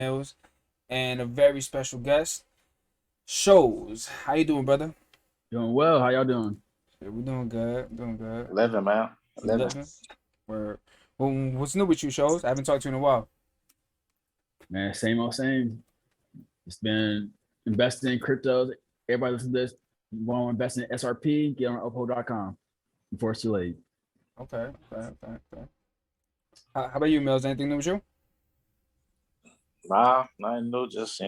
Hills, and a very special guest, Shows. How you doing, brother? Doing well. How y'all doing? Yeah, we doing good. Doing good. Living, man. You Living. living? Where? Well, what's new with you, Shows? I haven't talked to you in a while. Man, same old same. Just been investing in cryptos. Everybody listen to this. You want to invest in SRP? Get on uphold.com before it's too late. Okay. Okay. How about you, Mills? Anything new with you? Nah, nothing new. Just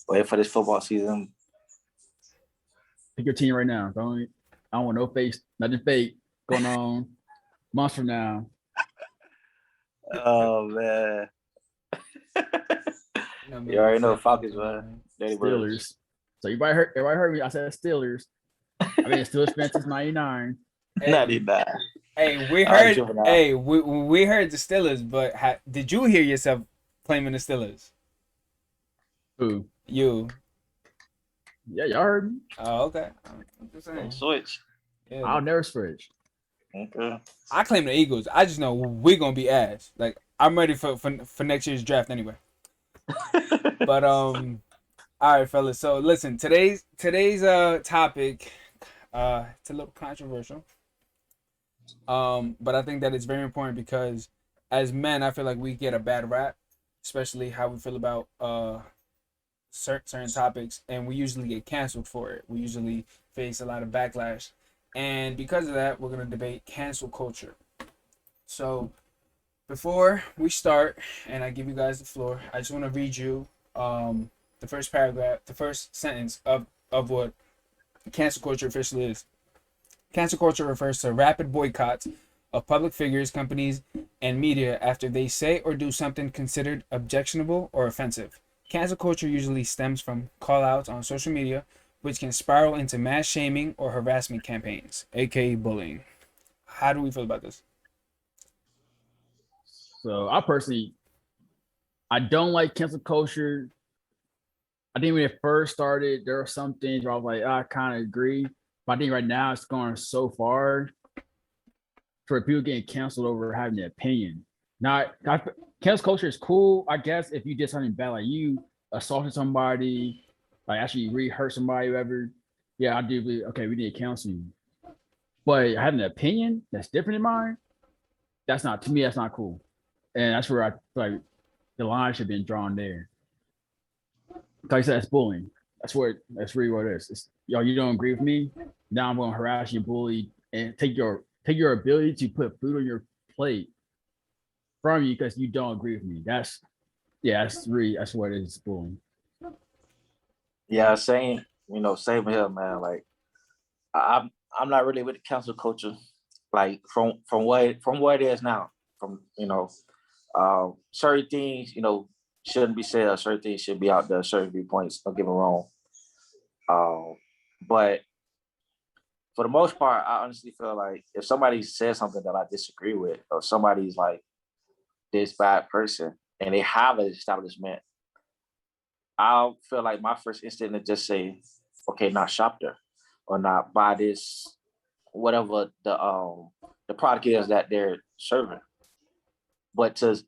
wait for this football season. Pick your team right now. I don't want no face, nothing fake going on months from now. Oh man, No, you maybe already know fake Falcons, nothing, man. man. Dirty birds. Steelers. So everybody heard me. I said Steelers. I mean, Steelers fans since '99. Hey, 99. hey, we I'm heard. tripping out. Hey, we heard the Steelers, but did you hear yourself claiming the Steelers? Who? You. Yeah, y'all heard me. Oh, okay. I'm just Don't saying. switch. Yeah. I'll never switch. Okay. I claim the Eagles. I just know we're gonna be ass. Like I'm ready for next year's draft anyway. But all right, fellas. So listen, today's topic, it's a little controversial. But I think that it's very important because as men, I feel like we get a bad rap, especially how we feel about certain topics, and we usually get canceled for it. We usually face a lot of backlash, and because of that, we're gonna debate cancel culture. So before we start, and I give you guys the floor, I just want to read you the first paragraph, the first sentence of what cancel culture officially is. Cancel culture refers to rapid boycotts of public figures, companies, and media after they say or do something considered objectionable or offensive. Cancel culture usually stems from call outs on social media, which can spiral into mass shaming or harassment campaigns, aka bullying. How do we feel about this? So I don't like cancel culture. I think when it first started, there were some things where I was like, I kind of agree. But I think right now it's going so far for people getting canceled over having an opinion. Not cancel culture is cool, I guess, if you did something bad, like you assaulted somebody, like actually really hurt somebody, whatever. Yeah, I do believe, okay, we need to cancel you. But having an opinion that's different than mine, that's not, to me, that's not cool. And that's where I feel like the line should have been drawn there. Like I said, it's bullying. That's really what it is. It's, yo, you don't agree with me. Now I'm gonna harass you, bully, and take your ability to put food on your plate from you because you don't agree with me. That's what it is, bullying. Yeah, same. Same here, man. Like I'm not really with the cancel culture. Like from what it is now. From certain things shouldn't be said. Certain things should be out there. Certain viewpoints. Don't get me wrong. But for the most part, I honestly feel like if somebody says something that I disagree with, or somebody's like this bad person, and they have an establishment, I'll feel like my first instinct is just say, okay, not shop there, or not buy this, whatever the product is that they're serving. But to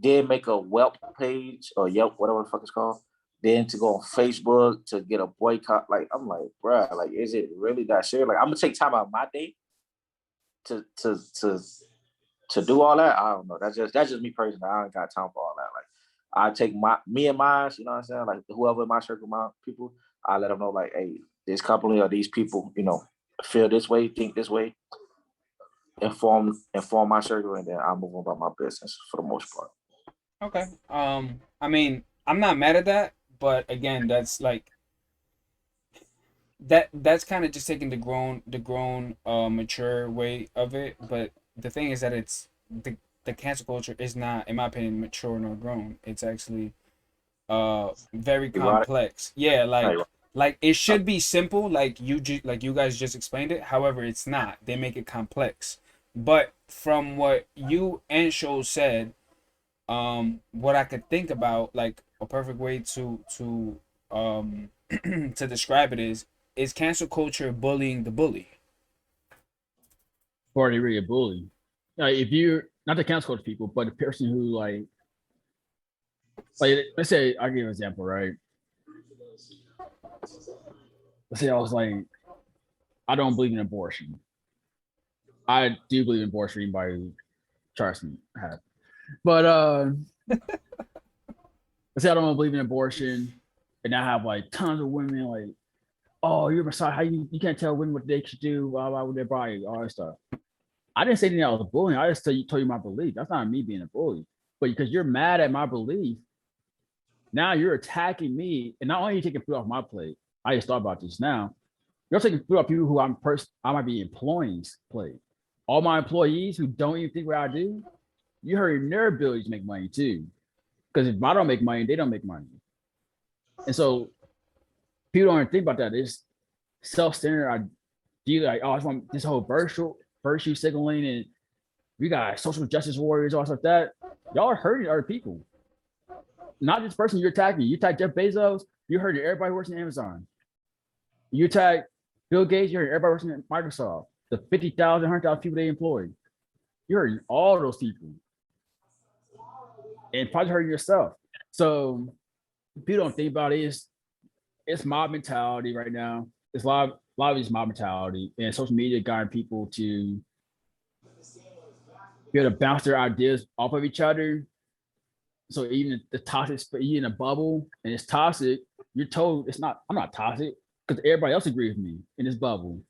then make a Yelp page or Yelp, whatever the fuck it's called, then to go on Facebook to get a boycott, like I'm like, bruh, like is it really that serious? Like I'm gonna take time out of my day to to to to do all that. I don't know. That's just me personally. I ain't got time for all that. Like I take me and mine, you know what I'm saying? Like whoever in my circle, my people, I let them know like, hey, this company or these people, feel this way, think this way, inform my circle, and then I move on about my business for the most part. Okay. I mean, I'm not mad at that, but again, that's like that's kind of just taking the grown mature way of it. But the thing is that the cancel culture is not, in my opinion, mature nor grown. It's actually very Erotic. complex. Yeah, Like, like it should be simple, like like you guys just explained it. However, it's not. They make it complex. But from what you and Show said, what I could think about, like a perfect way to describe it is cancel culture bullying the bully. Or they really a bully. Like if you're not the cancel culture people, but the person who like Like, let's say I'll give you an example, right? Let's say I was like, I don't believe in abortion. I do believe in abortion. Anybody who trusts me have. But let's say I don't believe in abortion, and I have like tons of women like, oh, you're Messiah. How you can't tell women what they should do, blah blah with their body, all that stuff. I didn't say anything I was a bully. I just told you my belief. That's not me being a bully. But because you're mad at my belief, now you're attacking me, and not only are you taking food off my plate. I just thought about this now. You're taking food off people who I might be employing's plate. All my employees who don't even think what I do, you hurting their ability to make money too. Because if I don't make money, they don't make money. And so people don't even think about that. It's self-centered idea, like, oh, I just want this whole virtue signaling, and we got social justice warriors, all stuff like that. Y'all are hurting other people. Not this person you're attacking. You attack Jeff Bezos, you're hurting everybody working at Amazon. You attack Bill Gates, you're hurting everybody working at Microsoft. The 50,000, 100,000 people they employ. You're hurting all those people. And probably hurting yourself. So people don't think about it. It's mob mentality right now. It's a lot of these mob mentality, and social media guiding people to be able to bounce their ideas off of each other. So even the toxic, you in a bubble and it's toxic, you're told it's not. I'm not toxic because everybody else agrees with me in this bubble.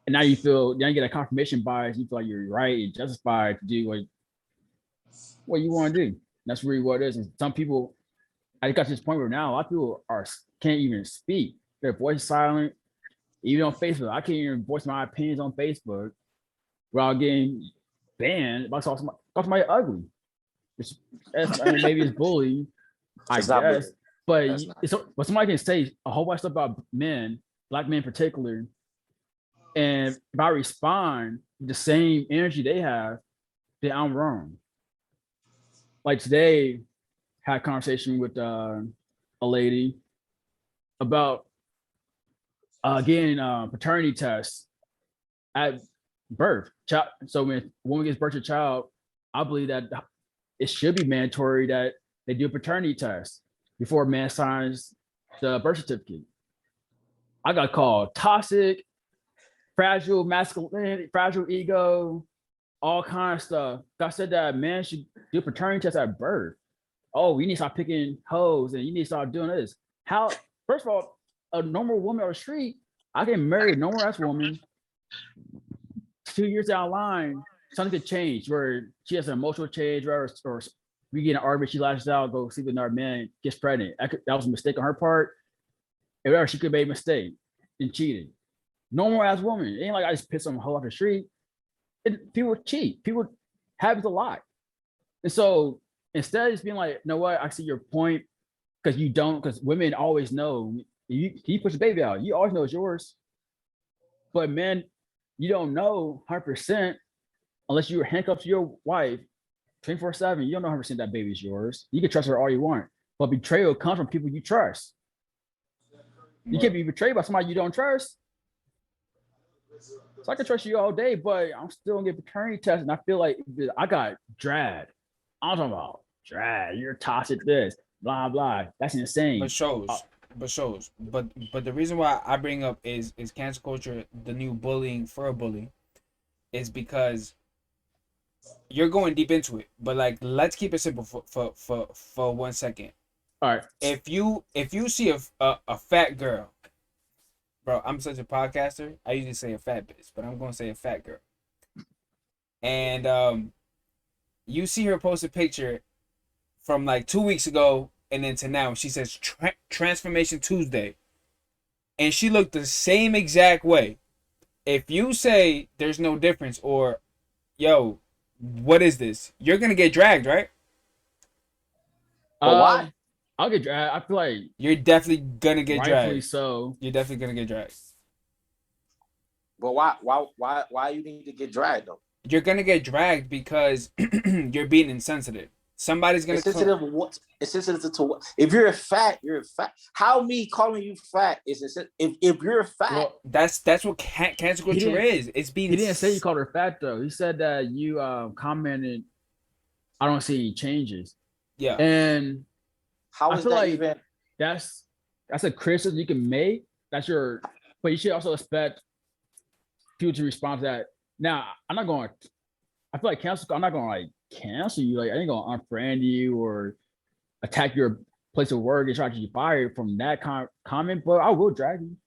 And now you get a confirmation bias. You feel like you're right and justified to do what you want to do. That's really what it is. And some people, I got to this point where now a lot of people can't even speak. Their voice is silent. Even on Facebook, I can't even voice my opinions on Facebook without getting banned. If I saw somebody ugly, maybe it's bullying, I guess. But somebody can say a whole bunch of stuff about men, black men in particular, and if I respond with the same energy they have, then I'm wrong. Like today, had a conversation with a lady about getting paternity tests at birth. So when a woman gives birth to a child, I believe that it should be mandatory that they do a paternity test before a man signs the birth certificate. I got called toxic, fragile masculinity, fragile ego, all kinds of stuff. I said that man should do paternity tests at birth. Oh, you need to stop picking hoes and you need to start doing this. How? First of all, a normal woman on the street, I can marry a normal ass woman. 2 years down the line, something could change where she has an emotional change, or we get an argument, she lashes out, go sleep with another man, gets pregnant. That was a mistake on her part. And whatever, she could have made a mistake and cheated. Normal ass woman. It ain't like I just piss on a hoe off the street. People cheat. People happens a lot. And so instead of just being like, you know what, I see your point, because women always know, you push the baby out, you always know it's yours. But men, you don't know 100% unless you're handcuffed to your wife 24/7. You don't know 100% that baby is yours. You can trust her all you want, but betrayal comes from people you trust. You can't be betrayed by somebody you don't trust. So I can trust you all day, but I'm still gonna get paternity tested, and I feel like I got dragged. I'm talking about drag. You're toxic. This blah blah. That's insane. But the reason why I bring up is cancel culture, the new bullying for a bully, is because you're going deep into it. But like, let's keep it simple for 1 second. All right. If you see a fat girl, bro, I'm such a podcaster. I usually say a fat bitch, but I'm gonna say a fat girl. And you see her post a picture from like 2 weeks ago, and then to now, she says Transformation Tuesday, and she looked the same exact way. If you say there's no difference, or yo, what is this? You're gonna get dragged, right? Why? I'll get dragged. I feel like you're definitely gonna get dragged. So you're definitely gonna get dragged. But why you need to get dragged though? You're gonna get dragged because you're being insensitive. Somebody's gonna. It's sensitive. It's sensitive to what? If you're fat, you're fat. How me calling you fat is insensitive? If you're fat, well, that's what cancel culture is. It's being. He didn't say you called her fat though. He said that you commented, I don't see any changes. Yeah. And How I is feel that like even? that's a criticism you can make. That's your, but you should also expect people to respond to that. Now, I'm not going. I feel like cancel. I'm not going to like cancel you. Like I ain't going to unfriend you or attack your place of work and try to get you fired from that comment. But I will drag you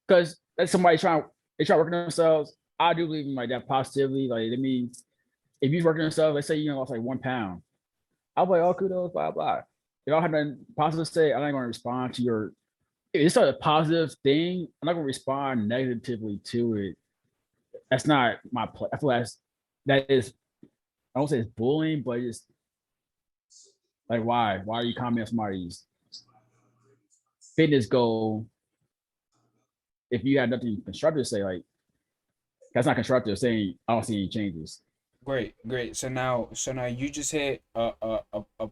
because that's somebody try working on themselves. I do believe in like that positively. Like I mean, if you're working on yourself, let's say you lost like 1 pound, I'll be like, oh, kudos, blah blah. If I have nothing positive to say, I'm not going to respond to your. If it's a positive thing, I'm not going to respond negatively to it. That's not my play. I feel like that is. I don't say it's bullying, but it's like why? Why are you commenting on somebody's fitness goal if you had nothing constructive to say? Like that's not constructive. Saying I don't see any changes. Great, great. So now you just hit a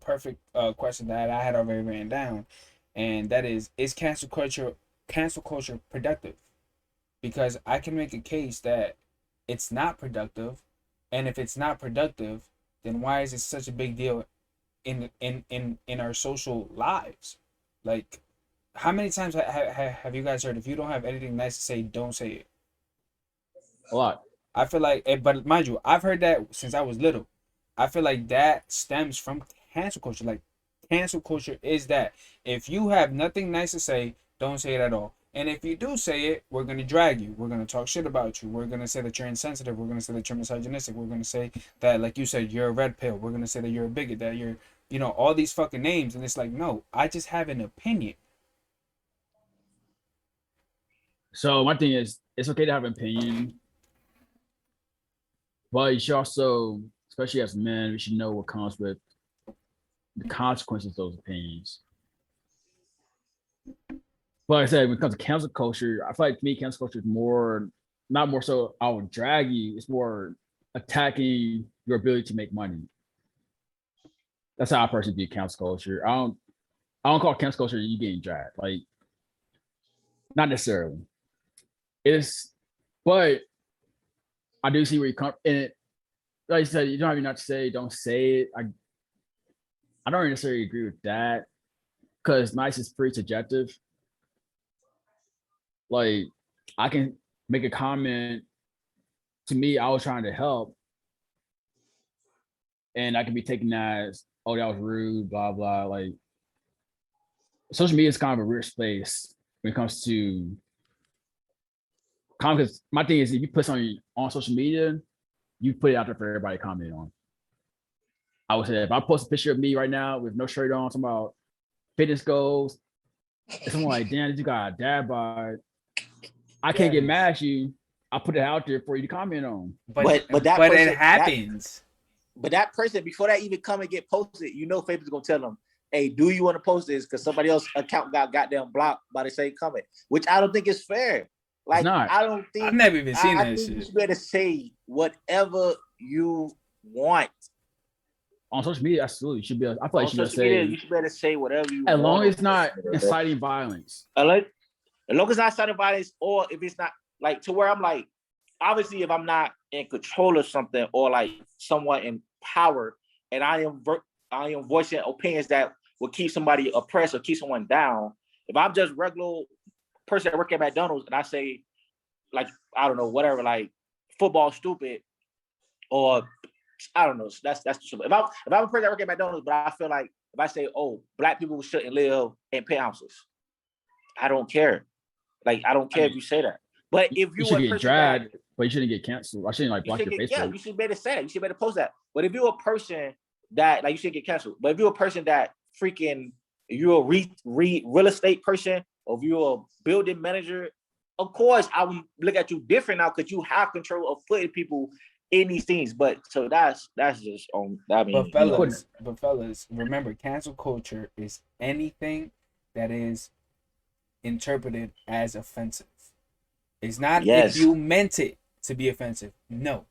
perfect question that I had already written down, and that is cancel culture productive? Because I can make a case that it's not productive, and if it's not productive, then why is it such a big deal in our social lives? Like, how many times have you guys heard, if you don't have anything nice to say, don't say it? A lot. I feel like, but mind you, I've heard that since I was little. I feel like that stems from cancel culture. Like, cancel culture is that if you have nothing nice to say, don't say it at all. And if you do say it, we're gonna drag you. We're gonna talk shit about you. We're gonna say that you're insensitive. We're gonna say that you're misogynistic. We're gonna say that, like you said, you're a red pill. We're gonna say that you're a bigot. That you're, all these fucking names. And it's like, no, I just have an opinion. So my thing is, it's okay to have an opinion, but you should also, especially as men, we should know what comes with the consequences of those opinions. But like I said, when it comes to cancel culture, I feel like to me, cancel culture is more, not more so I will drag you, it's more attacking your ability to make money. That's how I personally view cancel culture. I don't call cancel culture you getting dragged. Like, not necessarily. It's, but I do see where you come in it. Like I said, you don't have enough to say, don't say it. I don't necessarily agree with that because nice is pretty subjective. Like, I can make a comment. To me, I was trying to help, and I can be taken as, oh, that was rude, blah blah. Like, social media is kind of a weird space when it comes to comments. My thing is, if you put something on social media, you put it out there for everybody to comment on. I would say if I post a picture of me right now with no shirt on, talking about fitness goals, if someone like, damn, you got a dad bod, I can't get mad at you. I'll put it out there for you to comment on. But that but person, it happens. but that person, before that even come and get posted, Facebook's gonna tell them, hey, do you want to post this? Because somebody else's account got goddamn blocked by the same comment, which I don't think is fair. Like, I don't think I've never even seen that think shit. you should be able to say whatever you want. On social media, absolutely. You should be able, I feel like you should be able to say whatever you want. As long as it's not inciting violence. As long as it's not inciting violence, or if it's not like to where I'm like, obviously, if I'm not in control of something or like someone in power, and I am voicing opinions that will keep somebody oppressed or keep someone down. If I'm just regular person that work at McDonald's and I say, like, I don't know, whatever, like football stupid, or I don't know, that's if I'm a person that work at McDonald's, but I feel like if I say, oh, black people shouldn't live in penthouses, I don't care. Like, I don't care if you say that. But if you should get dragged, but you shouldn't get canceled. I shouldn't like block your Facebook. Yeah, you should better say that. You should better post that. But if you're a person that, like, you should get canceled. But if you're a person that freaking, if you're a real estate person, or if you're a building manager, of course I would look at you different now because you have control of putting people in these things. But so that's just on. I mean, but fellas, remember, cancel culture is anything that is interpreted as offensive. It's not if you meant it to be offensive. No.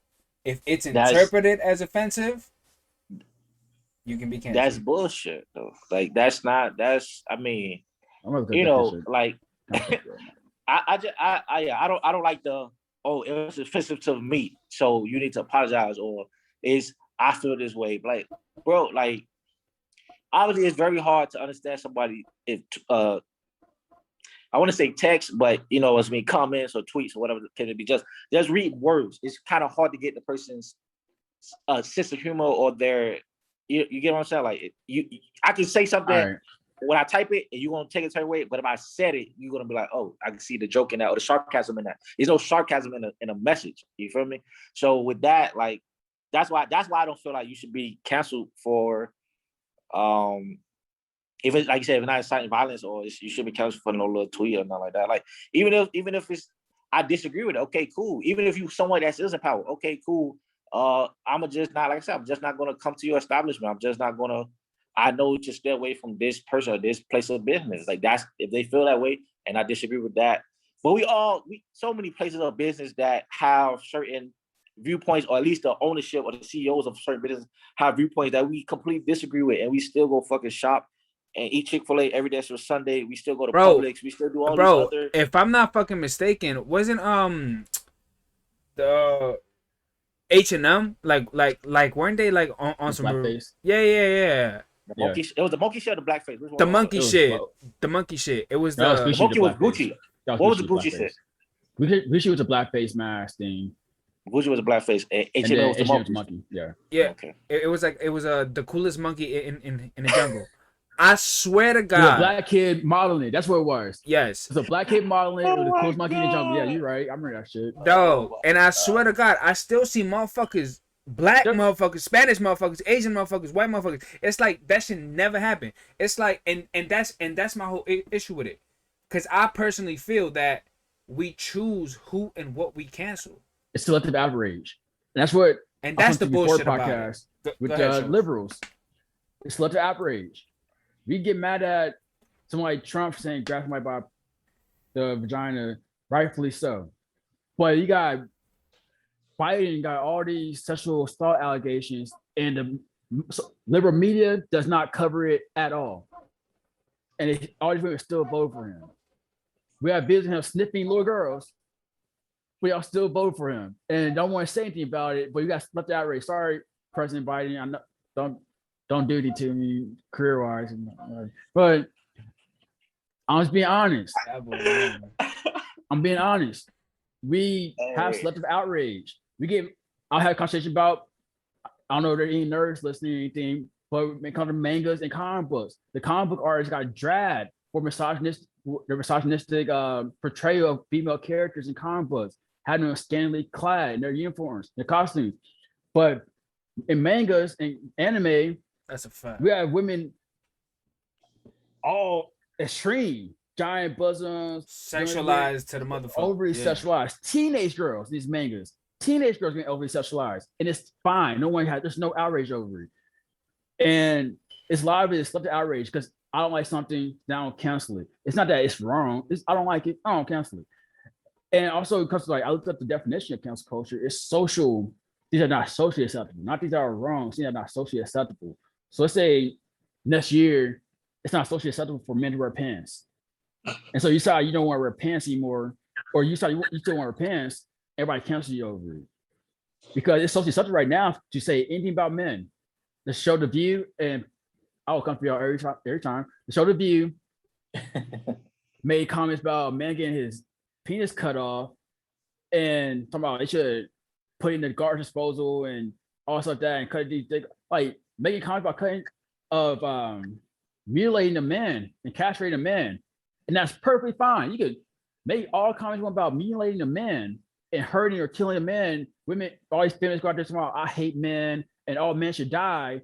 If it's interpreted as offensive, you can be canceled. That's bullshit, though. Like, I mean, like, I don't like the, oh, it was offensive to me, so you need to apologize, or I feel this way. Like, bro, like, obviously it's very hard to understand somebody if I want to say text, but it's comments or tweets or whatever can it be. Just read words. It's kind of hard to get the person's sense of humor or their. You get what I'm saying? Like I can say something when I type it, and you're gonna take it a certain way. But if I said it, you're gonna be like, "Oh, I can see the joke in that or the sarcasm in that." There's no sarcasm in a message. You feel me? So with that, like, that's why I don't feel like you should be canceled for, if it's like you said, if it's not inciting violence, or you should be canceled for no little tweet or nothing like that. Like even if it's, I disagree with it. Okay, cool. Even if you someone that is in power, okay, cool. I'm just not, like I said, I'm just not gonna come to your establishment. I'm just not gonna. I know to stay away from this person or this place of business. Like that's if they feel that way, and I disagree with that. But we so many places of business that have certain viewpoints, or at least the ownership or the CEOs of certain businesses have viewpoints that we completely disagree with, and we still go fucking shop and eat Chick-fil-A every day. So Sunday, we still go to Publix. We still do all these other. If I'm not fucking mistaken, wasn't the H&M like weren't they like on some blackface? Yeah. The monkey, it was the monkey shit or the blackface? The monkey shit. The monkey shit. It was the monkey was Gucci. What was the Gucci shit? Gucci was a blackface mask thing. Gucci was a blackface. H&M was the monkey. Yeah. Okay. It was like the coolest monkey in the jungle. I swear to God. It was a black kid modeling it. That's what it was. Yes. It was a black kid modeling it with the coolest monkey in the jungle. Yeah, you're right. I remember that shit. No, and I swear to God, I still see motherfuckers. Black motherfuckers, Spanish motherfuckers, Asian motherfuckers, white motherfuckers. It's like that should never happen. It's like, and that's my whole issue with it. Because I personally feel that we choose who and what we cancel. It's selective outrage, and that's what. And that's the bullshit podcast about it. With the liberals. It's selective outrage. We get mad at someone like Trump saying grab somebody by the vagina, rightfully so. But you got Biden got all these sexual assault allegations, and the liberal media does not cover it at all. And all these women still vote for him. We have videos of him sniffing little girls, but y'all still vote for him and don't want to say anything about it. But you got left outrage. Sorry, President Biden. I know, don't do it to me career-wise. But I'm just being honest. I'm being honest. We have selective outrage. I'll have a conversation about, I don't know if there are any nerds listening or anything, but when it comes to mangas and comic books, the comic book artists got dragged for misogynistic portrayal of female characters in comic books, having them scantily clad in their uniforms, their costumes. But in mangas and anime, that's a fact. We have women all extreme, giant bosoms, sexualized to the motherfucker. Overly sexualized. Teenage girls, these mangas. Teenage girls getting overly sexualized. And it's fine. There's no outrage over it. And it's a lot of it is left to outrage because I don't like something, then I don't cancel it. It's not that it's wrong. I don't like it, I don't cancel it. And also because I looked up the definition of cancel culture. It's social. These are not socially acceptable. Not these are wrong. These are not socially acceptable. So let's say next year, it's not socially acceptable for men to wear pants. And so you decide you don't want to wear pants anymore, or you still want to wear pants, everybody cancels you over it. Because it's socially acceptable right now to say anything about men. The show The View, and I will come for y'all every time. The show The View made comments about a man getting his penis cut off and talking about they should put in the garbage disposal and all stuff like that and cut it, like making comments about cutting of mutilating a man and castrating a man. And that's perfectly fine. You could make all comments about mutilating a man and hurting or killing a man. Women, all these feminists go out there tomorrow, I hate men and all men should die.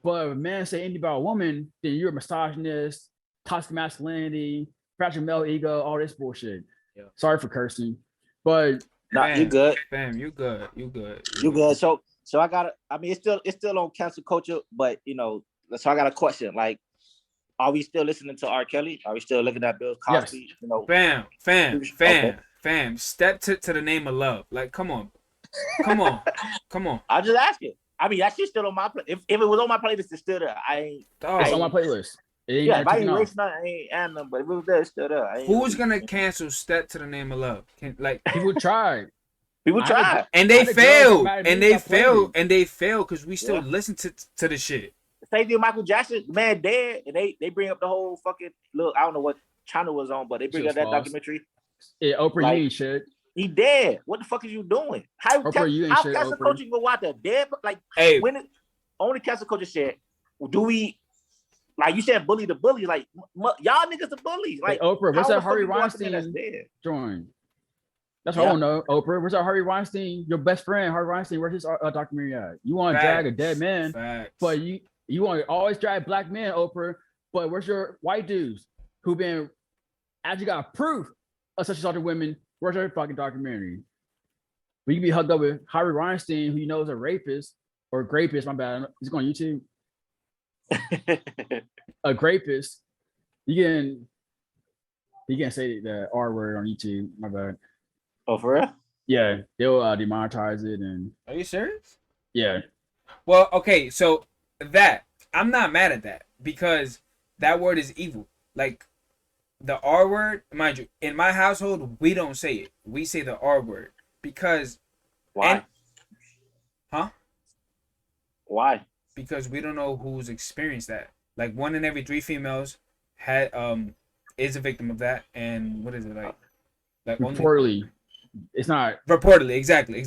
But if a man say anything about a woman, then you're a misogynist, toxic masculinity, fragile male ego, all this bullshit. Yeah. Sorry for cursing. But you good. Fam, you good. You good. So it's still on cancel culture, but so I got a question. Like, are we still listening to R. Kelly? Are we still looking at Bill Cosby? Yes. Fam. Step to the name of love. Like, come on. I'll just ask you. I mean, that shit's still on my play. If it was on my playlist, it's still there. It's on my playlist. If I ain't racing, I ain't adding them, but if it was there, it's still there. Who's gonna cancel Step to the Name of Love? People tried. And they failed. And they failed because we still listen to the shit. same thing with Michael Jackson, the man dead, and they bring up the whole fucking look. I don't know what channel was on, but they bring Shit up that was false. documentary. Yeah, Oprah, Like- you ain't shit. He dead. What the fuck is you doing? How Oprah, you ain't how shit, cancel Oprah. culture go out there dead? Like Hey, when only cancel culture said, do we like you said bully the bully? Like y'all niggas the bullies. Like Oprah, what's how that the fuck Harvey you go after that that's Weinstein dead? join? That's what I want to know. Oprah, where's that Harvey Weinstein? Your best friend, Harvey Weinstein. Where's his documentary at? You want to drag a dead man, Facts. but you want to always drag black men, Oprah. But where's your white dudes who been actually got proof of such assaulted women? Where's their fucking documentary? But you can be hugged up with Harvey Weinstein, who you know is a rapist or grapist. My bad. He's going on YouTube. A grapist. You can say the R word on YouTube. My bad. Oh, for real? Yeah, they'll demonetize it and Are you serious? yeah. Well, okay, so that I'm not mad at that because that word is evil. Like the R word, mind you, in my household we don't say it. We say the R word because Why? Huh? Why? Because we don't know who's experienced that. Like 1 in every 3 females had is a victim of that, and what is it like only Reportedly, it's not. reportedly, exactly.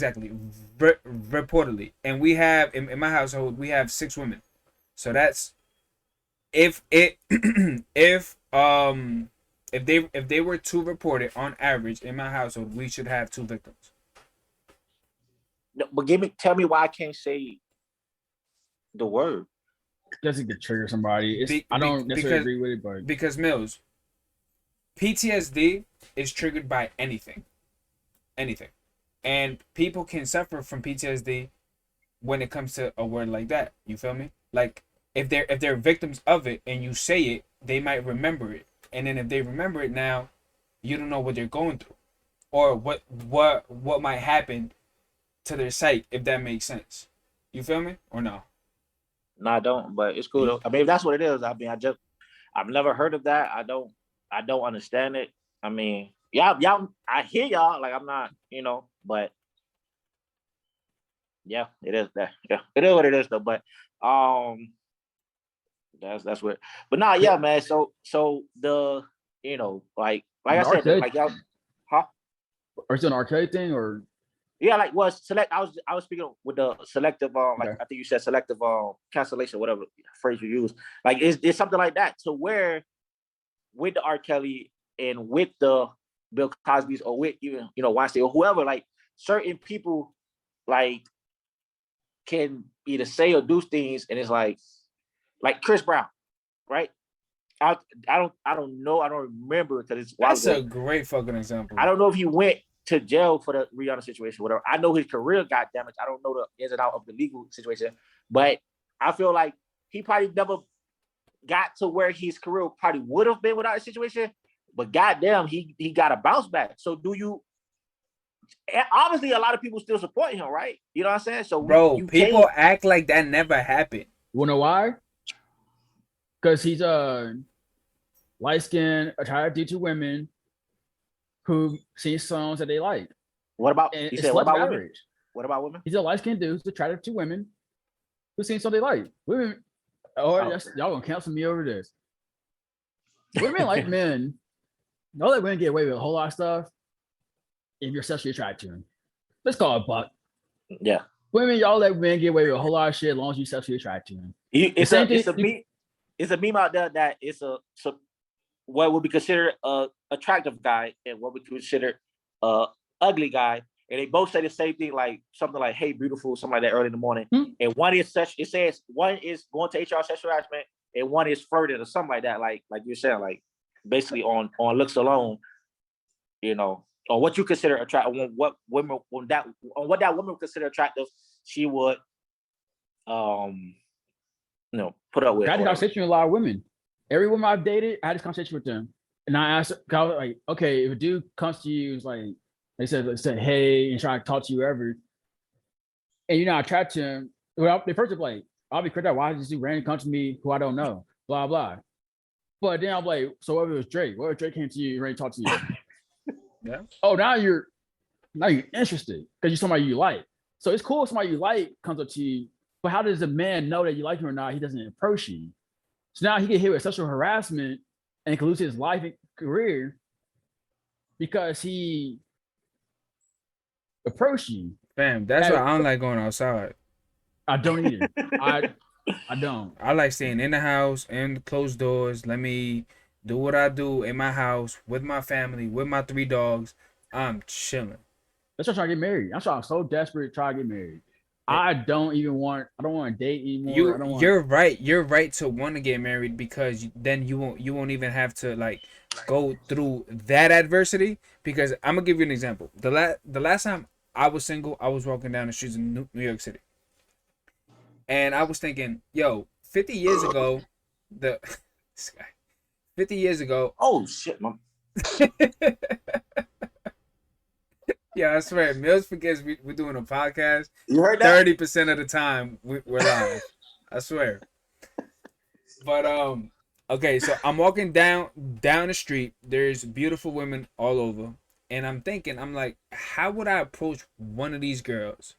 Reportedly, and we have in my household we have 6 women, so that's if they were to report it on average in my household, we should have 2 victims. No, but tell me why I can't say the word. Doesn't get trigger somebody. I don't necessarily agree with it, but Because Mills, PTSD is triggered by anything, and people can suffer from PTSD when it comes to a word like that. You feel me? Like if they're victims of it and you say it, they might remember it, and then if they remember it now, you don't know what they're going through, or what might happen to their psyche, if that makes sense. You feel me or no? No, I don't, but it's cool though. I mean, if that's what it is, I mean, I've never heard of that. I don't understand it. I mean, y'all, I hear y'all, like I'm not, but yeah, it is that. Yeah, it is what it is though. But that's what. But nah, yeah, man. So the like I said, like y'all, huh? Are you doing an arcade thing or? Yeah, like select. I was speaking with the selective. Like Okay. I think you said selective cancellation, whatever phrase you use. Like it's something like that to where with the R. Kelly and with the Bill Cosby's or with even Weinstein or whoever, like certain people like can either say or do things, and it's like Chris Brown, right? I don't know. I don't remember because it's That's a great fucking example. I don't know if he went to jail for the Rihanna situation, whatever. I know his career got damaged. I don't know the ins and out of the legal situation, but I feel like he probably never got to where his career probably would have been without a situation. But goddamn, he got a bounce back. So do you? Obviously, a lot of people still support him, right? You know what I'm saying? So bro, people act like that never happened. You wanna know why? Because he's light skinned, attracted to women who sing songs that they like. What about And you it's said what less about women? average. What about women? He's a light skinned dude who's attracted to women who sing songs they like. Women, y'all gonna cancel me over this. Women like men. Don't let women get away with a whole lot of stuff if you're sexually attracted to them. Let's call it buck. Yeah. Women, y'all let men get away with a whole lot of shit as long as you sexually attracted to them. It's a meme out there that it's what would be considered a attractive guy and what would be considered a ugly guy, and they both say the same thing, like something like "Hey, beautiful," something like that early in the morning. And one is it says one is going to HR sexual harassment, and one is flirting or something like that, like you're saying, like basically on looks alone, on what you consider attractive, on what that woman would consider attractive, she would put up with. I had this conversation with a lot of women. Every woman I've dated, I had this conversation with them. And I asked, I was like, okay, if a dude comes to you, it's like, they said, hey, and try to talk to you ever, and you're not attracted to him, well, the first like, I'll be correct, why does this dude randomly come to me who I don't know? Blah, blah. But then I'm like, so what if it was Drake? What if Drake came to you and ready to talk to you? Yeah. Oh, now you're interested because you're somebody you like. So it's cool if somebody you like comes up to you But how does a man know that you like him or not? He doesn't approach you. So now he get hit with sexual harassment and can lose his life and career because he approached you. Fam, that's why I don't like going outside. I don't either. I don't. I like staying in the house and closed doors. Let me do what I do in my house with my family, with my 3 dogs. I'm chilling. That's why I'm trying to get married. That's why I'm so desperate to try to get married. I don't want to date anymore. You're right. You're right to want to get married because then you won't even have to like go through that adversity. Because I'm gonna give you an example. The last time I was single, I was walking down the streets of New York City, and I was thinking, yo, 50 years ago, this guy, 50 years ago. Oh shit, man. Yeah, I swear, Mills forgets we're doing a podcast. You heard that? 30% of the time we're live. I swear. But okay, so I'm walking down the street. There's beautiful women all over, and I'm thinking, I'm like, how would I approach one of these girls?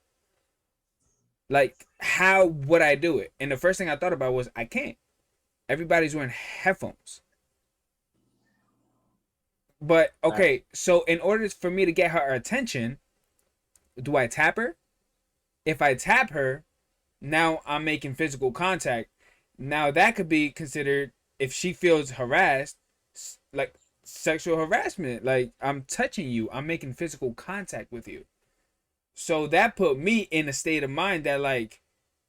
Like, how would I do it? And the first thing I thought about was I can't. Everybody's wearing headphones. But okay, so in order for me to get her attention, do I tap her? If I tap her, now I'm making physical contact. Now that could be considered, if she feels harassed, like sexual harassment. Like, I'm touching you, I'm making physical contact with you. So that put me in a state of mind that like,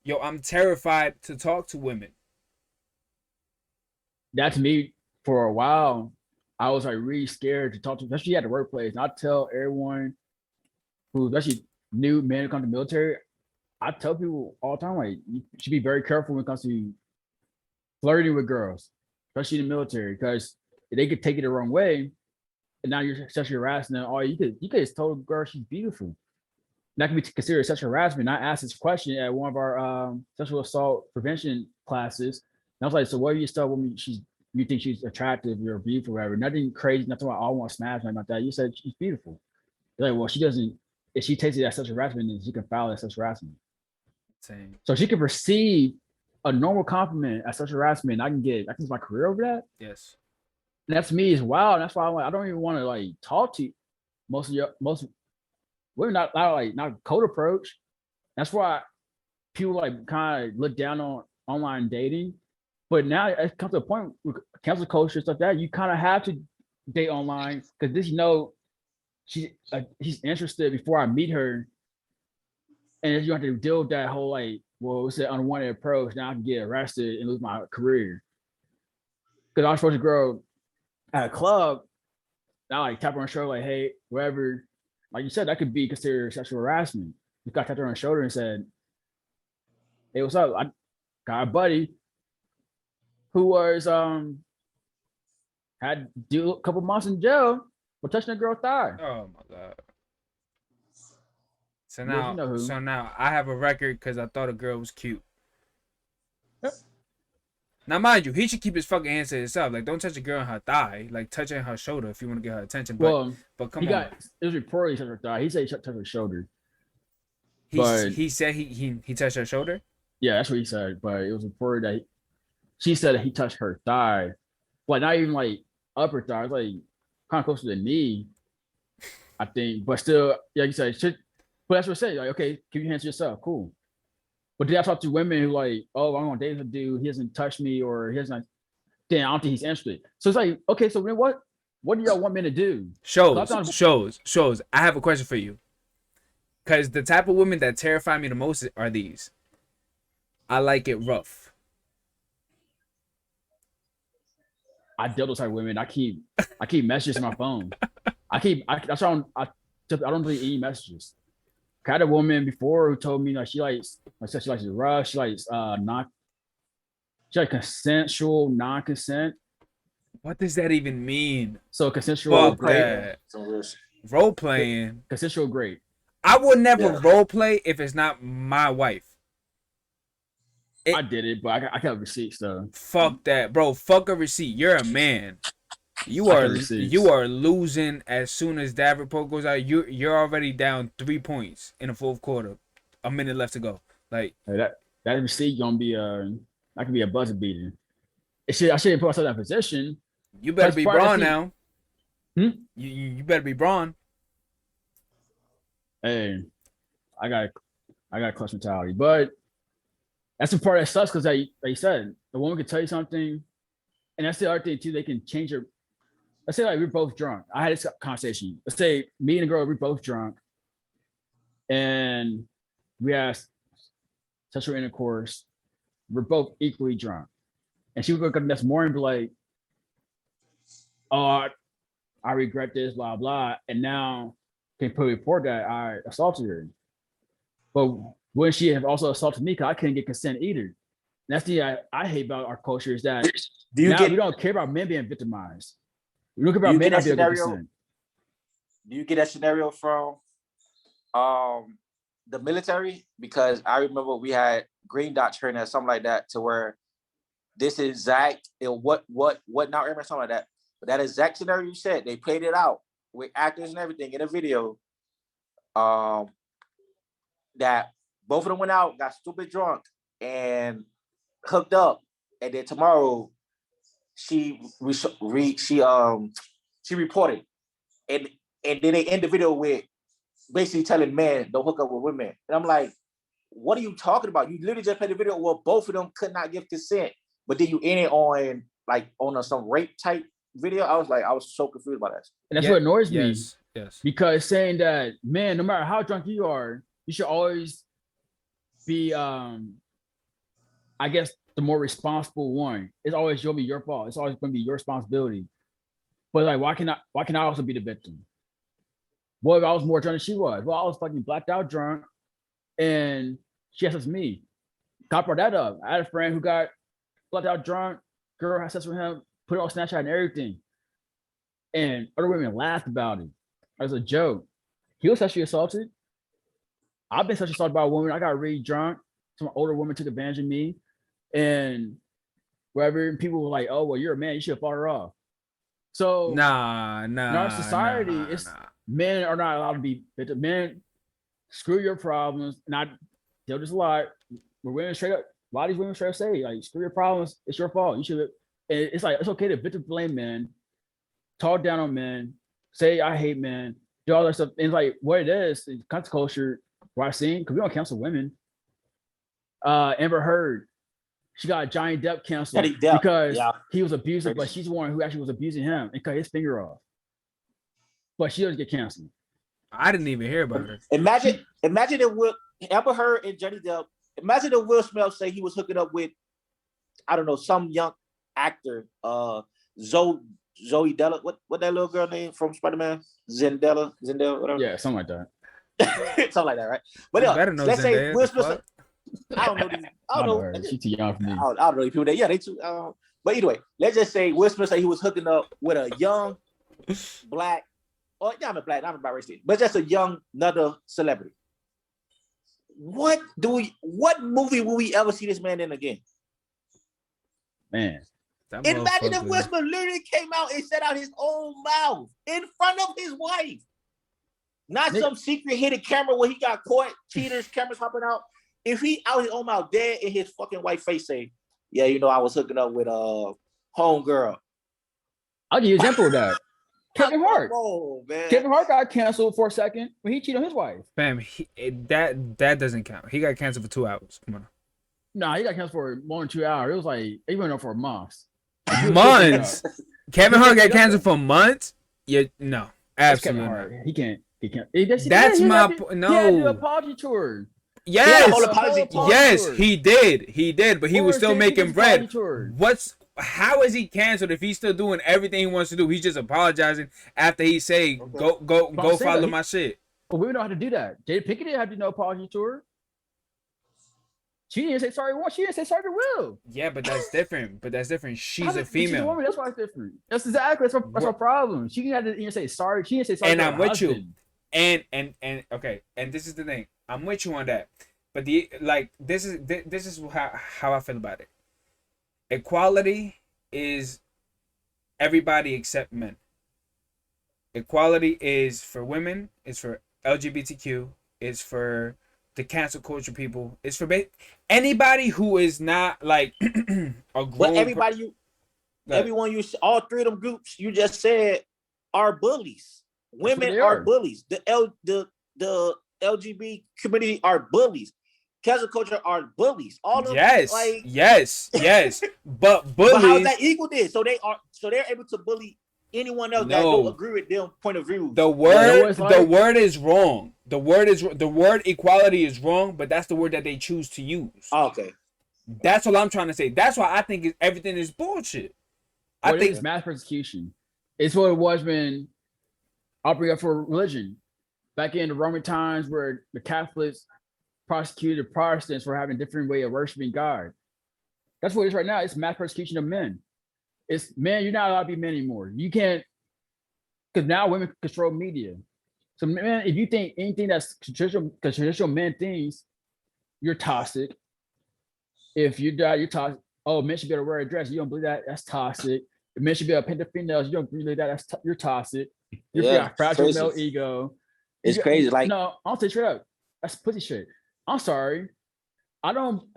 yo, I'm terrified to talk to women. That's me for a while. I was like really scared to talk to, especially at the workplace. And I tell everyone who, especially new men who come to the military, I tell people all the time, like, you should be very careful when it comes to flirting with girls, especially in the military, because they could take it the wrong way. And now you're sexually harassing them. Or you could just tell a girl she's beautiful. And that can be considered sexual harassment. And I asked this question at one of our sexual assault prevention classes. And I was like, so what do you tell women you think she's attractive, you're beautiful, whatever? Nothing crazy, nothing like, I want to smash, nothing like that. You said she's beautiful. You're like, well, she doesn't, if she takes it as sexual harassment, then she can file as sexual harassment. Same. So she can perceive a normal compliment as sexual harassment. I can use my career over that. Yes. And that's me as well. And that's why I don't even want to like talk to most women, not code approach. That's why people like kind of look down on online dating. But now it comes to a point with cancel culture and stuff like that you kind of have to date online because this, he's interested before I meet her, and you have to deal with that whole like, well, it's an unwanted approach. Now I can get arrested and lose my career. Because I was supposed to grow at a club, now like tap her on the shoulder, like, hey, whatever. Like you said, that could be considered sexual harassment. You got tapped her on the shoulder and said, hey, what's up? I got a buddy who was had to do a couple months in jail for touching a girl's thigh. Oh my god. So Well, now, you know who. so now I have a record because I thought a girl was cute. Yep. Now, mind you, he should keep his fucking hands to himself. Like, don't touch a girl on her thigh. Like, touch her on her shoulder if you want to get her attention. But, Well, come on. It was reported he touched her thigh. He said he touched her shoulder. He said he touched her shoulder? Yeah, that's what he said. But it was reported that she said that he touched her thigh. But not even like upper thigh. It's like kind of close to the knee, I think. But still, yeah, you said, but that's what I said. Like, okay, keep your hands to yourself. Cool. But then I talk to women who like, oh, I'm gonna date a dude, he hasn't touched me, or he hasn't. Then I don't think he's interested. So it's like, okay, so then what do y'all want men to do? Shows. I have a question for you. Because the type of women that terrify me the most are these. I like it rough. I deal with those type of women. I keep messages on my phone. I don't delete any messages. I had a woman before who told me like she likes it rough. She likes consensual non-consent. What does that even mean? So consensual role playing. Consensual great. I would never role play if it's not my wife. I did it, but I got receipts though. Fuck that, bro. Fuck a receipt. You're a man. You are losing as soon as that report goes out. You're already down 3 points in the fourth quarter. A minute left to go. Like, hey, that receipt gonna be that could be a buzzer beater. I shouldn't put myself in that position. You better be Braun now. Hmm? You better be Braun. Hey, I got clutch mentality, but that's the part that sucks because like you said, the woman can tell you something, and that's the other thing too. They can change your. Let's say like we're both drunk. I had this conversation. Let's say me and the girl we're both drunk, and we had sexual intercourse. We're both equally drunk, and she would wake up the next morning and be like, "Oh, I regret this, blah blah," and now can put a report that I assaulted her. But when she have also assaulted me, because I couldn't get consent either. And that's the I hate about our culture is that we don't care about men being victimized. We don't care about men not being consent. Do you get that scenario from the military? Because I remember we had Green Dot training or something like that, to where this exact what now airman, something like that. But that exact scenario you said, they played it out with actors and everything in a video. That both of them went out, got stupid drunk, and hooked up, and then tomorrow she reported, and then they end the video with basically telling men don't hook up with women, and I'm like, what are you talking about? You literally just played the video where both of them could not give consent, but then you end it on some rape type video. I was so confused about that. And that's what annoys me. Yes. Because saying that, man, no matter how drunk you are, you should always be, I guess, the more responsible one. It's always going to be your fault. It's always going to be your responsibility. But like, why can I also be the victim? What if I was more drunk than she was? Well, I was fucking blacked out drunk, and she has sex with me. God brought that up. I had a friend who got blacked out drunk. Girl had sex with him, put it on Snapchat and everything. And other women laughed about it. It was a joke. He was sexually assaulted. I've been sexually assaulted by a woman. I got really drunk. Some older woman took advantage of me. And wherever people were like, oh, well, you're a man, you should have fought her off. So in our society, men are not allowed to be victims. Men, screw your problems. Not they'll just a lot. Where women straight up, a lot of these women straight up say, like, screw your problems, it's your fault. You should. And it's like it's okay to victim blame men, talk down on men, say I hate men, do all that stuff. And it's like what it is, in cancel culture, what I've seen, because we don't cancel women. Amber Heard, she got Johnny Depp canceled because he was abusive, but she's the one who actually was abusing him and cut his finger off. But she doesn't get canceled. I didn't even hear about her. Imagine if Amber Heard and Johnny Depp. Imagine if Will Smith say he was hooking up with, I don't know, some young actor, Zoe Della. What that little girl name from Spider-Man? Zendaya, whatever. Yeah, something like that. Something like that, right? But let's say Will Smith. I don't know. I don't know. She's too young for me. I don't know people that. Yeah, they too. But anyway, let's just say Will Smith said he was hooking up with a young black, or not about race, but just a young another celebrity. What movie will we ever see this man in again? Man. Imagine if Will Smith literally came out and said out his own mouth in front of his wife. Not some secret hidden camera where he got caught, cheaters, cameras hopping out. If he out his own mouth dead in his fucking white face say, yeah, you know, I was hooking up with homegirl. I'll give you an example of that. Kevin Hart. Oh, man. Kevin Hart got canceled for a second when he cheated on his wife. Fam, that doesn't count. He got canceled for 2 hours. Come on. Nah, he got canceled for more than 2 hours. It was like even though for months. Months. Kevin Hart got canceled for months. Yeah, no, absolutely not. He can't. That's my point. No. He had to do an apology tour. Yes, he did, but he was still making bread. How is he canceled if he's still doing everything he wants to do? He's just apologizing after he say go follow my shit. But we don't know how to do that. Jada Pinkett didn't have to do no apology tour. She didn't say sorry once. She didn't say sorry to Will. Yeah, but that's different. She's a female. She's a woman. That's why it's different. That's exactly that's our problem. She didn't have to say sorry. She didn't say sorry. And to I'm her with husband. you. And okay. And this is the thing. I'm with you on that. But this is how I feel about it. Equality is everybody except men. Equality is for women. It's for LGBTQ. It's for the cancel culture people. It's for anybody who is not like a But grown. everybody everyone all three of them groups you just said are bullies. Women are bullies. The LGBT community are bullies. Cancel culture are bullies. All of them, yes. But bullies. But how is that equal then? So they're able to bully anyone else that don't agree with them point of view. The word is wrong. The word equality is wrong, but that's the word that they choose to use. Okay. That's what I'm trying to say. That's why I think everything is bullshit. I think it's mass persecution. It's what it was when I'll bring up for religion. Back in the Roman times where the Catholics prosecuted Protestants for having a different way of worshiping God. That's what it is right now. It's mass persecution of men. It's men, you're not allowed to be men anymore. You can't, because now women control media. So man, if you think anything that's traditional men things, you're toxic. If you die, you're toxic. Oh, men should be able to wear a dress. You don't believe that? That's toxic. If men should be able to paint their fingernails. You don't believe that? You're toxic. You've got fragile male ego. It's crazy. Like, no, I'll say straight up. That's pussy shit. I'm sorry. I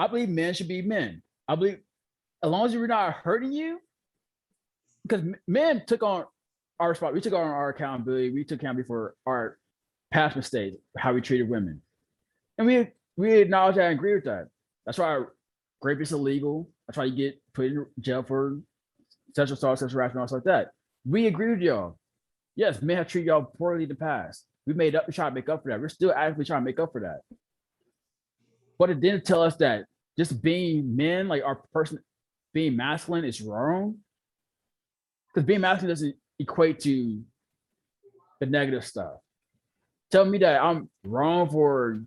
believe men should be men. I believe as long as you're not hurting you, because men took on our spot. We took on our accountability. We took accountability for our past mistakes, how we treated women. And we acknowledge that and agree with that. That's why rape is illegal. That's why you get put in jail for sexual assault, sexual harassment, all stuff like that. We agree with y'all. Yes, men have treated y'all poorly in the past. We try to make up for that. We're still actively trying to make up for that. But it didn't tell us that just being men, like our person being masculine is wrong. Because being masculine doesn't equate to the negative stuff. Tell me that I'm wrong for,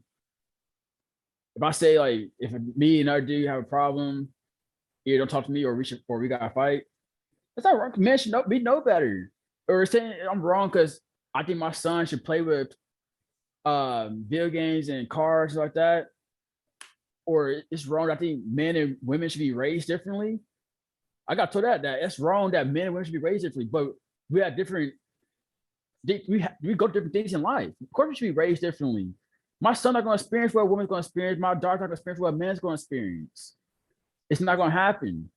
if I say like, if me and our dude have a problem, either don't talk to me or we gotta fight. That's not wrong. Men should know better. Or saying I'm wrong because I think my son should play with video games and cars like that. Or it's wrong. I think men and women should be raised differently. I got told that it's wrong that men and women should be raised differently, but we have different. We go to different things in life. Of course, we should be raised differently. My son's not going to experience what a woman's going to experience. My daughter's not going to experience what a man's going to experience. It's not going to happen.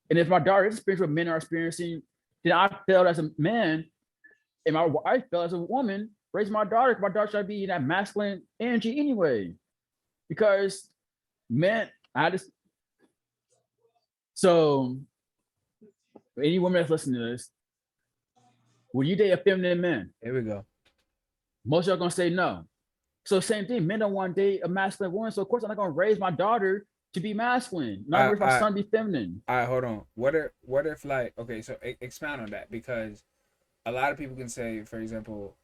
And if my daughter is experiencing what men are experiencing, then I failed as a man, and my wife failed as a woman. Raise my daughter. My daughter should be in that masculine energy anyway, because men, so any woman that's listening to this, will you date a feminine man? Here we go. Most of y'all gonna say no. So same thing, men don't want to date a masculine woman. So of course I'm not gonna raise my daughter to be masculine. Not raise my son to be feminine. All right, hold on. What if like, okay, so expound on that, because a lot of people can say, for example,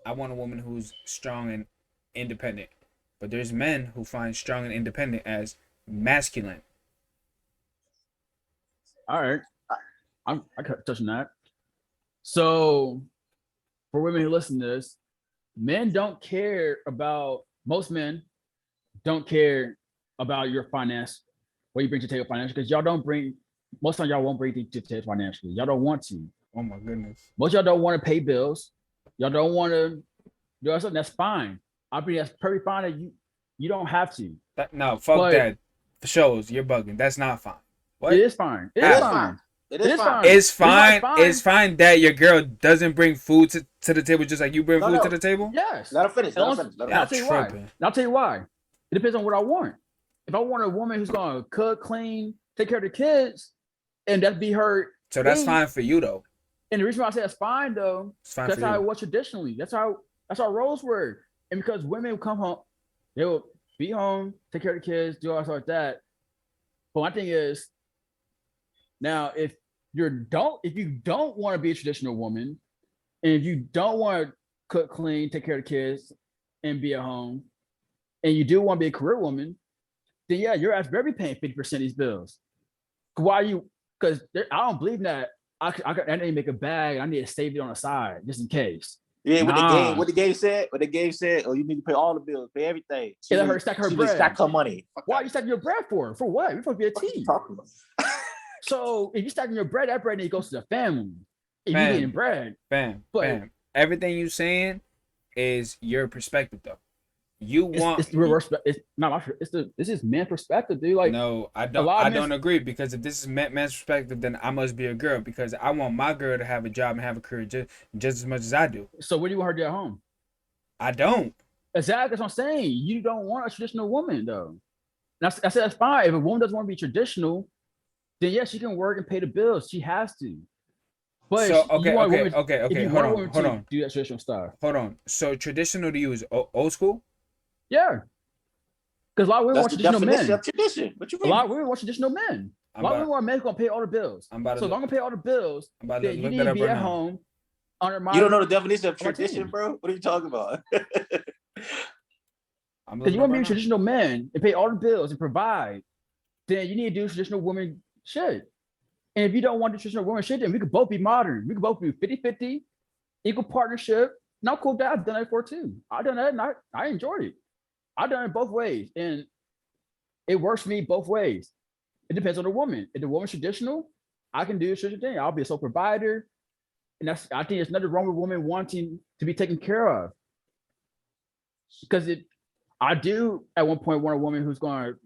I want a woman who's strong and independent. But there's men who find strong and independent as masculine. All right. I could touch on that. So for women who listen to this, most men don't care about your finance, what you bring to the table financially, because most of y'all won't bring to the table financially. Y'all don't want to. Oh my goodness. Most of y'all don't want to pay bills. Y'all don't want to do something. That's fine. I mean, that's perfectly fine that you don't have to. Fuck that. For shows, you're bugging. That's not fine. What? It is fine. It is fine. It's fine. It's fine that your girl doesn't bring food to the table just like you bring food to the table. Yes. Let her finish. I'll tell you why. It depends on what I want. If I want a woman who's gonna cook, clean, take care of the kids, and that be her. So that's fine for you though. And the reason why I say that's fine though, that's how it was traditionally. That's how roles were. And because women would come home, they will be home, take care of the kids, do all stuff like that. But my thing is, now if you don't want to be a traditional woman, and if you don't want to cook, clean, take care of the kids, and be at home, and you do want to be a career woman, then yeah, your ass better be paying 50% of these bills. Because I don't believe that I need to make a bag. I need to save it on the side just in case. Yeah, what the game said, oh, you need to pay all the bills, pay everything. She let her stack her bread. Stack her money. Why are you stacking your bread for? For what? We're supposed to be a team. So if you're stacking your bread, that bread need to go to the family. If you're getting bread. Bam. Everything you saying is your perspective though. You want It's the reverse. It's not my. This is man's perspective, dude. Like no, I a don't. lot I of men. don't agree because if this is man's perspective, then I must be a girl because I want my girl to have a job and have a career just as much as I do. So what do you want her to do at home? I don't. Exactly. That's what I'm saying. You don't want a traditional woman, though. And I said that's fine. If a woman doesn't want to be traditional, then yes, she can work and pay the bills. She has to. But So you want a woman, if okay. you Hold want a on, woman hold to on, do that traditional stuff, hold on. So traditional to you is old school. yeah. Because a lot of women That's want the traditional definition men. of tradition. What you A mean? lot of women want traditional men. A I'm lot of about. women want men who gonna pay all the bills. I'm about to So if I'm look. gonna pay all the bills, I'm about to then you look need that to up be right at now. home under my. You don't know the definition of on my tradition, team. bro? What are you talking about? I'm Because looking you up want to right be now. traditional men and pay all the bills and provide, then you need to do traditional woman shit. And if you don't want the traditional woman shit, then we could both be modern. We could both be 50-50, equal partnership. Now, cool, that I've done it before too. I've done that and I enjoyed it. I've done it both ways. And it works for me both ways. It depends on the woman. If the woman's traditional, I can do a certain thing. I'll be a sole provider. And that's I think there's nothing wrong with women wanting to be taken care of. Because I do at one point want a woman who's going to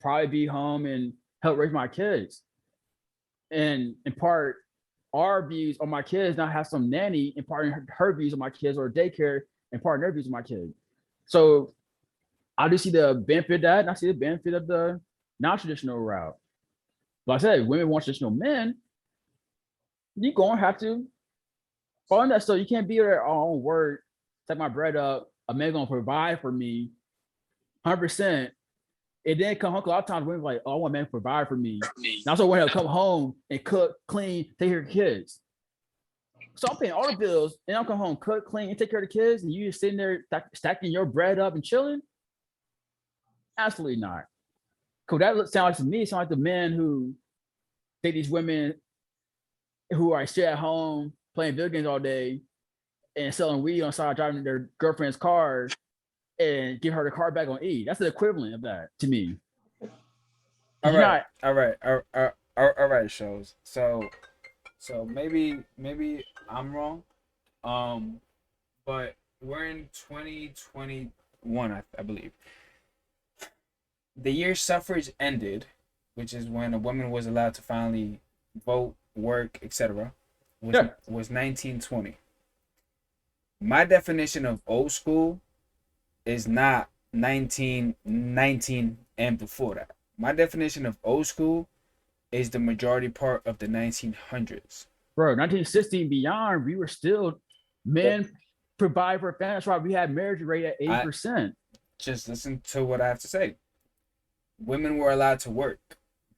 probably be home and help raise my kids. And in part, our views on my kids not have some nanny, and part her views on my kids or daycare, and part their views on my kids. So I do see the benefit of that, and I see the benefit of the non-traditional route. Like I said, women want traditional men, you're gonna have to follow that. So you can't be their own word, take my bread up, a man gonna provide for me 100%. It then come home. A lot of times women like, oh, I want a man to provide for me. And I also want her to come home and cook, clean, take care of kids. So I'm paying all the bills, and I'll come home, cook, clean, and take care of the kids, and you just sitting there stacking your bread up and chilling? Absolutely not. Cause that sounds like to me, sound like the men who take these women who are sit at home playing video games all day and selling weed on the side, driving their girlfriend's car, and give her the car back on E. That's the equivalent of that to me. All You're right, not- all right, all right, shows. So maybe I'm wrong, but we're in 2021, I believe. The year suffrage ended, which is when a woman was allowed to finally vote, work, etc. Yeah. Was 1920. My definition of old school is not 1919 and before that. My definition of old school is the majority part of the 1900s. Bro, 1960 and beyond, we were still men provide for a family. That's why we had marriage rate at 80%. Just listen to what I have to say. Women were allowed to work.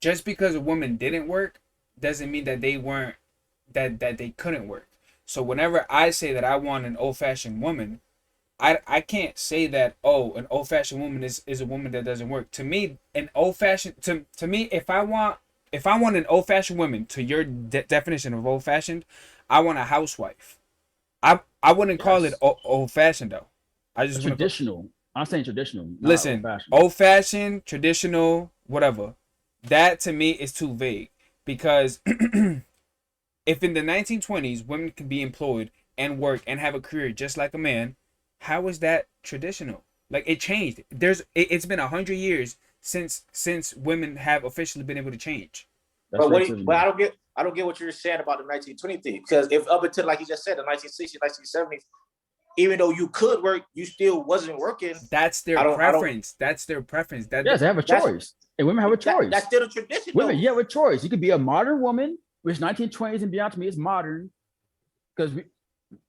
Just because a woman didn't work doesn't mean that they weren't that they couldn't work. So whenever I say that I want an old-fashioned woman, I can't say that, oh, an old-fashioned woman is a woman that doesn't work. To me, an old-fashioned to me, if I want an old-fashioned woman, to your definition of old-fashioned, I want a housewife. I wouldn't call it old-fashioned though. I just traditional. I'm saying traditional. Listen, old-fashioned, traditional, whatever. That to me is too vague because if in the 1920s women could be employed and work and have a career just like a man, how is that traditional? Like it changed. It's been 100 years since women have officially been able to change. But I don't get what you're saying about the 1920 thing, because if up until, like you just said, the 1960s, 1970s, even though you could work, you still wasn't working. That's their preference. That's their preference. Yes, they have a choice. And women have a choice. That's still a tradition. Women, you have a choice. You could be a modern woman, which 1920s and beyond to me is modern, because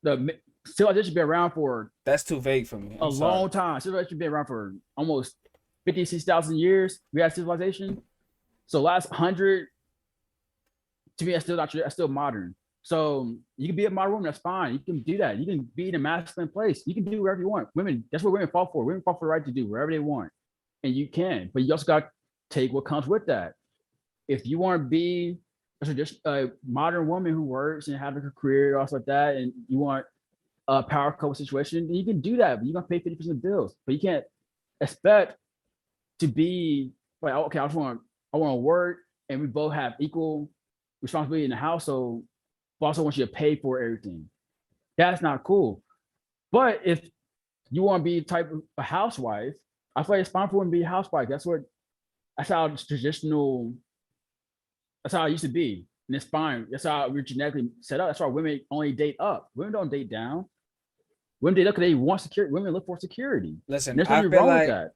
the civilization been around for that's too vague for me. I'm sorry. Long time. Civilization been around for almost 50, 60,000 years. We had civilization. So last 100, to me, that's still modern. So you can be a modern woman, that's fine. You can do that. You can be in a masculine place. You can do whatever you want. Women, that's what women fought for. Women fought for the right to do whatever they want. And you can, but you also got to take what comes with that. If you want to be a modern woman who works and have a career, also like that, and you want a power couple situation, you can do that, but you're gonna pay 50% of bills. But you can't expect to be like, okay, I want to work and we both have equal responsibility in the household, but also want you to pay for everything. That's not cool. But if you want to be type of a housewife. I feel like it's fine for women to be a housewife. That's how it's traditional. That's how it used to be, and it's fine. That's how we're genetically set up. That's why women only date up. Women don't date down. Women date up because they want security. Women look for security. Listen, There's I nothing feel wrong with like that.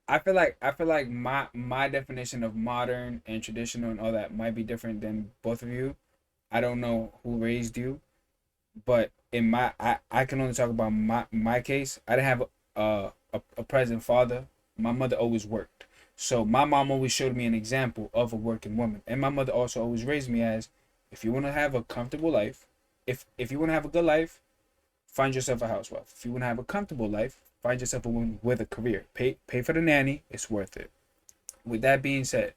I feel like my definition of modern and traditional and all that might be different than both of you. I don't know who raised you, but in I can only talk about my case. I didn't have a present father. My mother always worked. So my mom always showed me an example of a working woman. And my mother also always raised me as, if you want to have a comfortable life, if you want to have a good life, find yourself a housewife. If you want to have a comfortable life, find yourself a woman with a career. Pay for the nanny, it's worth it. With that being said,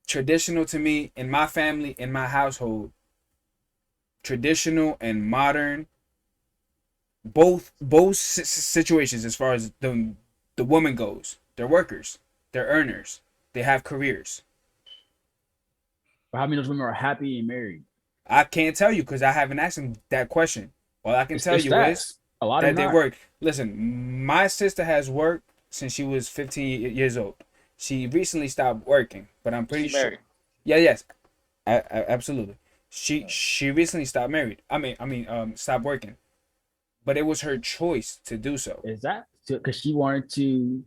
traditional to me, in my family, in my household, traditional and modern, both situations, as far as the woman goes, they're workers, they're earners, they have careers. But how many of those women are happy and married? I can't tell you because I haven't asked them that question. All I can tell It's you is a lot of that they not. work. Listen, my sister has worked since she was 15 years old. She recently stopped working, but I'm pretty She sure. married. Yeah, yes, absolutely. She recently stopped married. Stopped working, but it was her choice to do so. Is that because she wanted to?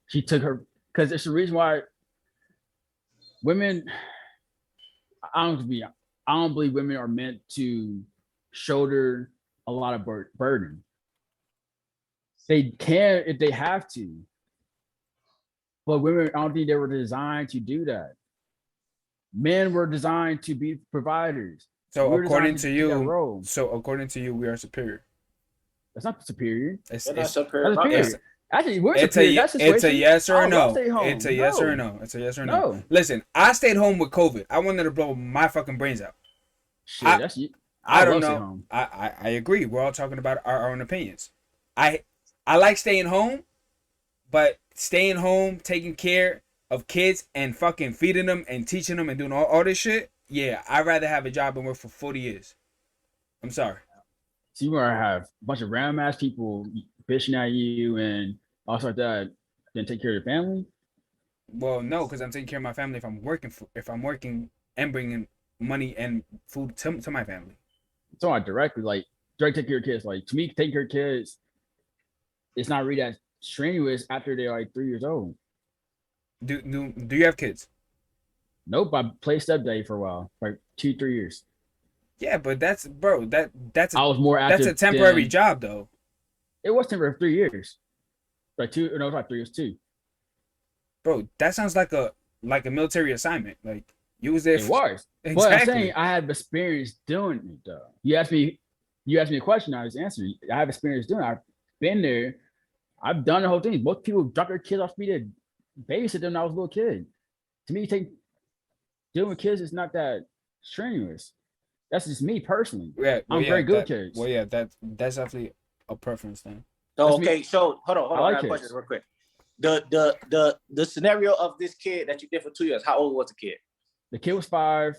She took her because it's the reason why women. I don't be. I don't believe women are meant to shoulder a lot of burden. They can if they have to, but women, I don't think they were designed to do that. Men were designed to be providers. So We were according designed to do that you, role. we are superior. That's not superior. It's They're not it's superior. That's Not superior. it's that. Actually, we're it's superior. a That's it's a yes or a I'll no. stay home. It's a yes or a No. no. It's a yes or no. No. Listen, I stayed home with COVID. I wanted to blow my fucking brains out. Shit, I that's you. I don't love staying know. home. I agree. We're all talking about our own opinions. I I like staying home, but staying home, taking care of kids and fucking feeding them and teaching them and doing all this shit. Yeah, I'd rather have a job and work for 40 years. I'm sorry. So you want to have a bunch of random ass people bitching at you and all sorts like that, then take care of your family. Well, no, because I'm taking care of my family if I'm working and bringing money and food to my family. It's not directly like direct take care of kids. Like to me, taking care of kids, it's not really that strenuous after they're like 3 years old. Do you have kids? Nope, I played stepdaddy for a while, like 2, 3 years. Yeah, but that's bro. That's I was more that's active. a temporary Than, job though. it was temporary for 3 years, like two. No, it was like 3 years too. Bro, that sounds like a military assignment. Like you was there. It was, exactly. but I'm saying I have experience doing it though. You asked me a question, I was answering. I have experience doing it. I've been there. I've done the whole thing. Most people drop their kids off me to babysit them when I was a little kid. To me, dealing with kids is not that strenuous. That's just me personally. Yeah, I'm very good with kids. Well, yeah, that's definitely a preference then. So That's me. okay, so hold on. I like I got a kids. question real quick. The scenario of this kid that you did for 2 years. How old was the kid? The kid was 5.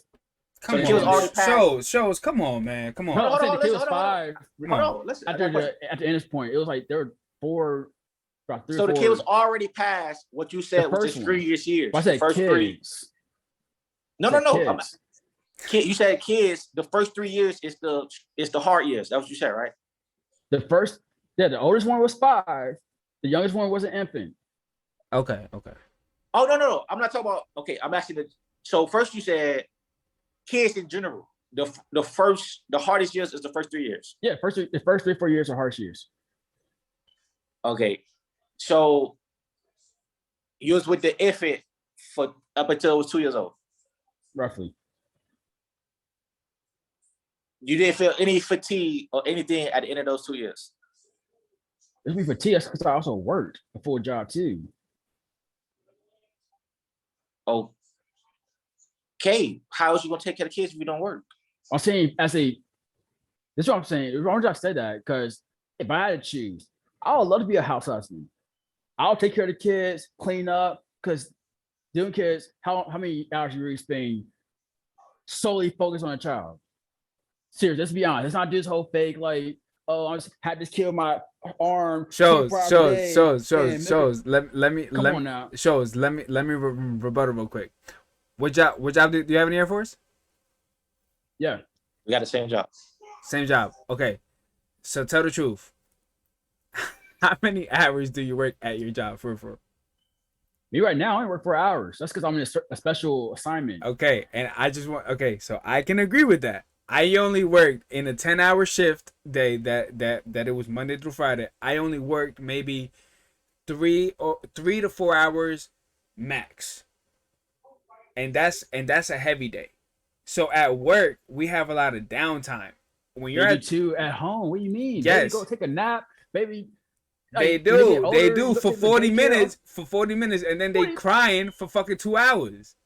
Come the on, kid was already passed. shows. Come on, man. Come on. No, I'm hold saying on, the kid was listen, hold on. 5. Come on. Hold on, listen. I got a question. At the end of this point, it was like there were 4, about 3 So or the 4. kid was already past what you said The was first his one. 3 years. I said first kids. 3. No. Kids. Kid, you said kids. The first 3 years is the hard years. That's what you said, right? The oldest one was 5. The youngest one was an infant. Okay. Oh no. I'm not talking about. Okay, I'm asking. So first you said kids in general. The hardest years is the first 3 years. Yeah, the first 3, 4 years are harsh years. Okay, so you was with the infant for up until it was 2 years old. Roughly. You didn't feel any fatigue or anything at the end of those 2 years. It's me for T. That's because I also worked a full job too. Okay, how is you gonna take care of kids if you don't work? I'm saying this is what I'm saying. The reason I said that because if I had to choose, I would love to be a house husband. I'll take care of the kids, clean up, because doing kids, how many hours you really spend solely focused on a child? Serious, let's be honest. Let's not do this whole fake like oh, I just had to kill my arm. Shows. 24 hours a day, and Let me Come on now. Let me rebuttal real quick. What job do you have in the Air Force? Yeah. We got the same job. Same job. Okay. So tell the truth. How many hours do you work at your job for? Me right now, I only work 4 hours. That's because I'm in a special assignment. Okay, and I just want so I can agree with that. I only worked in a 10-hour shift day that it was Monday through Friday. I only worked maybe 3 to 4 hours max. And that's a heavy day. So at work, we have a lot of downtime. When you're at 2 at home, what do you mean? Yes. Baby, go take a nap, baby. They do for 40 minutes, and then they crying for fucking 2 hours.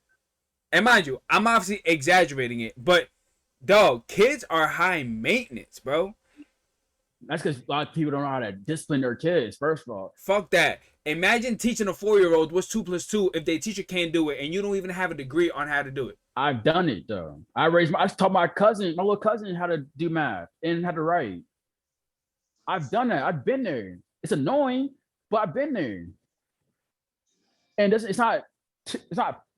And mind you, I'm obviously exaggerating it, but dog, kids are high maintenance, bro. That's because a lot of people don't know how to discipline their kids, first of all. Fuck that. Imagine teaching a 4-year-old what's 2 + 2 if their teacher can't do it and you don't even have a degree on how to do it. I've done it though. I taught my little cousin how to do math and how to write. I've done that. I've been there. It's annoying, but I've been there. And it's not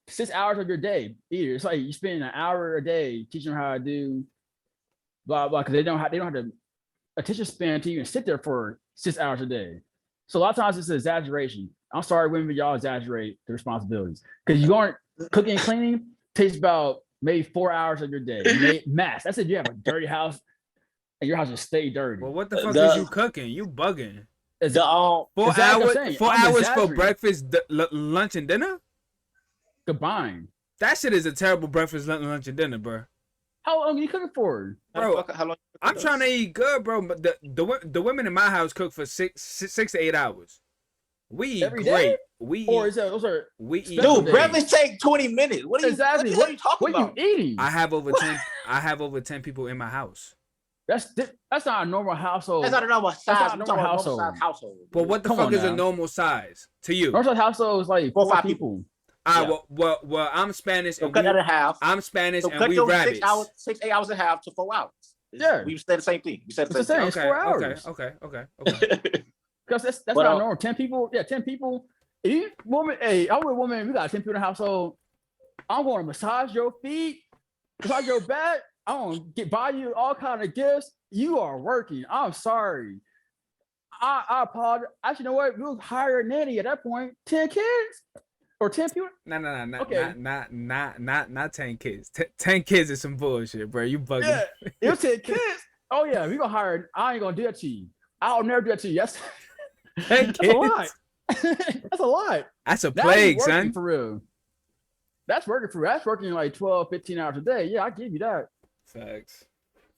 6 hours of your day either. It's like you spend an hour a day teaching them how to do blah blah because they don't have the attention span to even sit there for 6 hours a day. So a lot of times it's an exaggeration. I'm sorry, women, but y'all exaggerate the responsibilities because you aren't cooking and cleaning takes about maybe 4 hours of your day. Max. That's if you have a dirty house and your house just stay dirty. Well, what the fuck is you cooking? You bugging. 4 hours for breakfast, lunch, and dinner? Combined. That shit is a terrible breakfast, lunch, and dinner, bro. How long are you cooking for? Bro, I'm trying to eat good, bro. But the women in my house cook for 6 to 8 hours. We eat every great. Day? We or eat, is that those are we eat. Dude, breakfast take 20 minutes. What are you exactly? What are you talking about? What are you eating? I have over 10 people in my house. That's not a normal household. That's not a normal size. That's not a normal household. But what the fuck is a normal size to you? Normal household is like 4 or 5 people. Well, I'm Spanish. So cut that in half. I'm Spanish, so and we rabbits. 8 hours and a half to 4 hours. Yeah, we said the same thing. We said the same thing. It's 4 hours. Okay. Because that's not normal. 10 people. Yeah, 10 people. I'm with a woman. We got 10 people in the household. I'm going to massage your feet, massage your back. I'm going to buy you all kind of gifts. You are working. I'm sorry. I apologize. Actually, you know what? We'll hire a nanny at that point. 10 kids or 10 people. No. Okay. Not 10 kids. 10 kids is some bullshit, bro. You bugging. Yeah, it was 10 kids. Oh yeah, we gonna hire. I ain't gonna do that to you. I'll never do that to you. That's 10 kids. That's a lot. That's a lot. That's a plague, son. For real. That's working for real. That's working like 12, 15 hours a day. Yeah, I give you that. Facts.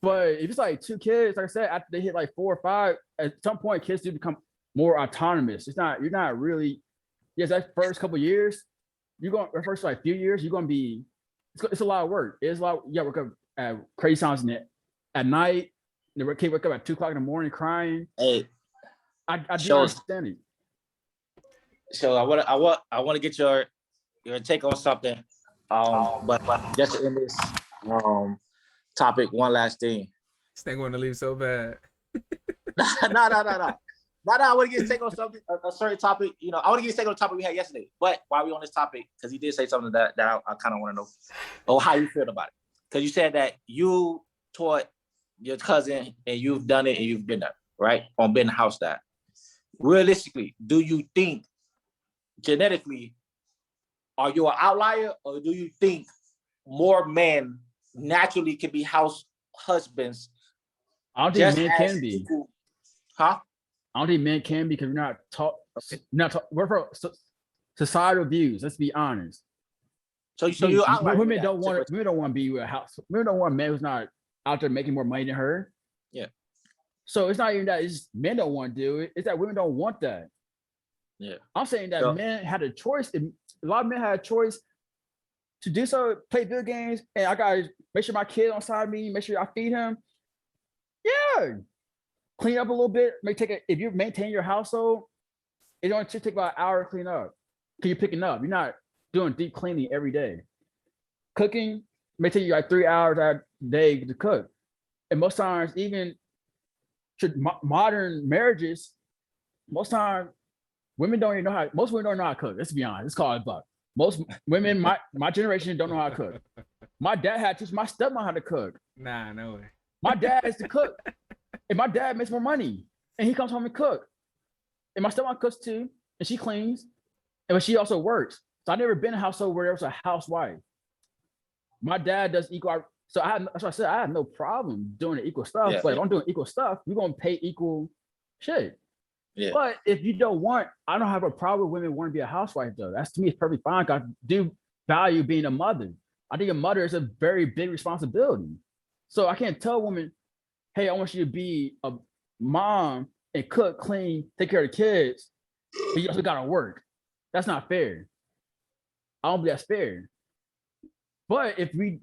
But if it's like 2 kids, like I said, after they hit like 4 or 5, at some point kids do become more autonomous. You're not really, yes, that first couple of years, first like few years, you're gonna be, it's a lot of work. It's a lot, you gotta wake up at crazy times at night. The kid wake up at 2 o'clock in the morning crying. Hey, I do understand it. So I want to get your take on something. But just to end this topic, one last thing. This thing want to leave so bad. No. I want to get his take on something, a certain topic. You know, I want to get his take on the topic we had yesterday. But while we're on this topic, because he did say something that I kind of want to know, how you feel about it. Because you said that you taught your cousin and you've done it and you've been there, right? On being a house dad. Realistically, do you think genetically, are you an outlier, or do you think more men naturally can be house husbands? I don't think men can be. Huh? I don't think men can be because we're not taught. We're for societal views. Let's be honest. So you women don't want to be with a house. Women don't want a man who's not out there making more money than her. Yeah. So it's not even that it's men don't want to do it. It's that women don't want that. Yeah. I'm saying that men had a choice. A lot of men had a choice to do so, play video games, and I gotta make sure my kid on side of me, make sure I feed him. Yeah. Clean up a little bit. If you maintain your household, it only should take about an hour to clean up. Because you're picking up. You're not doing deep cleaning every day. Cooking may take you like 3 hours a day to cook. And most times, even modern marriages, most time women don't even know how. Most women don't know how to cook. Let's be honest. It's called a buck. Most women, my generation, don't know how to cook. My dad had to teach my stepmom how to cook. Nah, no way. My dad is to cook, and my dad makes more money, and he comes home and cook. And my stepmom cooks too, and she cleans, but she also works. So I've never been in a household where there was a housewife. My dad does equal. So that's why I said I have no problem doing the equal stuff. Yeah, but yeah. if I'm doing equal stuff, we're gonna pay equal shit. Yeah. But if you don't want, I don't have a problem with women wanting to be a housewife though. That's to me, it's perfectly fine. I do value being a mother. I think a mother is a very big responsibility. So I can't tell a woman, hey, I want you to be a mom and cook, clean, take care of the kids, but you also gotta work. That's not fair. I don't believe that's fair. But if you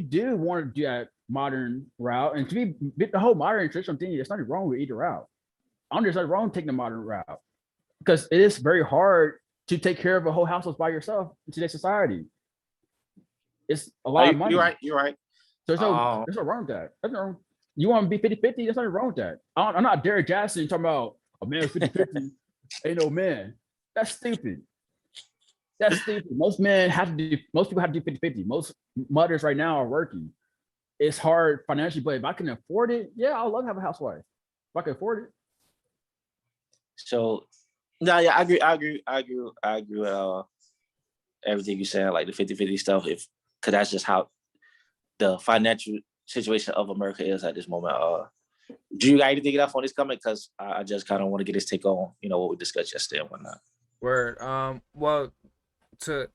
do want to do that modern route, and to me, the whole modern traditional thing, there's nothing wrong with either route. I don't think there's nothing wrong with taking the modern route because it is very hard to take care of a whole household by yourself in today's society. It's a lot of money. You're right. So there's no wrong with that. There's no, you want to be 50-50, there's nothing wrong with that. I'm not Derek Jackson talking about a man 50-50, ain't no man. That's stupid. That's stupid. Most people have to do 50-50. Most mothers right now are working. It's hard financially, but if I can afford it, yeah, I'd love to have a housewife. If I can afford it. So, no, yeah, I agree with everything you said, like the 50-50 stuff. Because that's just how the financial situation of America is at this moment. Do you got anything else on this coming? Because I just kind of want to get his take on, what we discussed yesterday and whatnot. Word. Well, to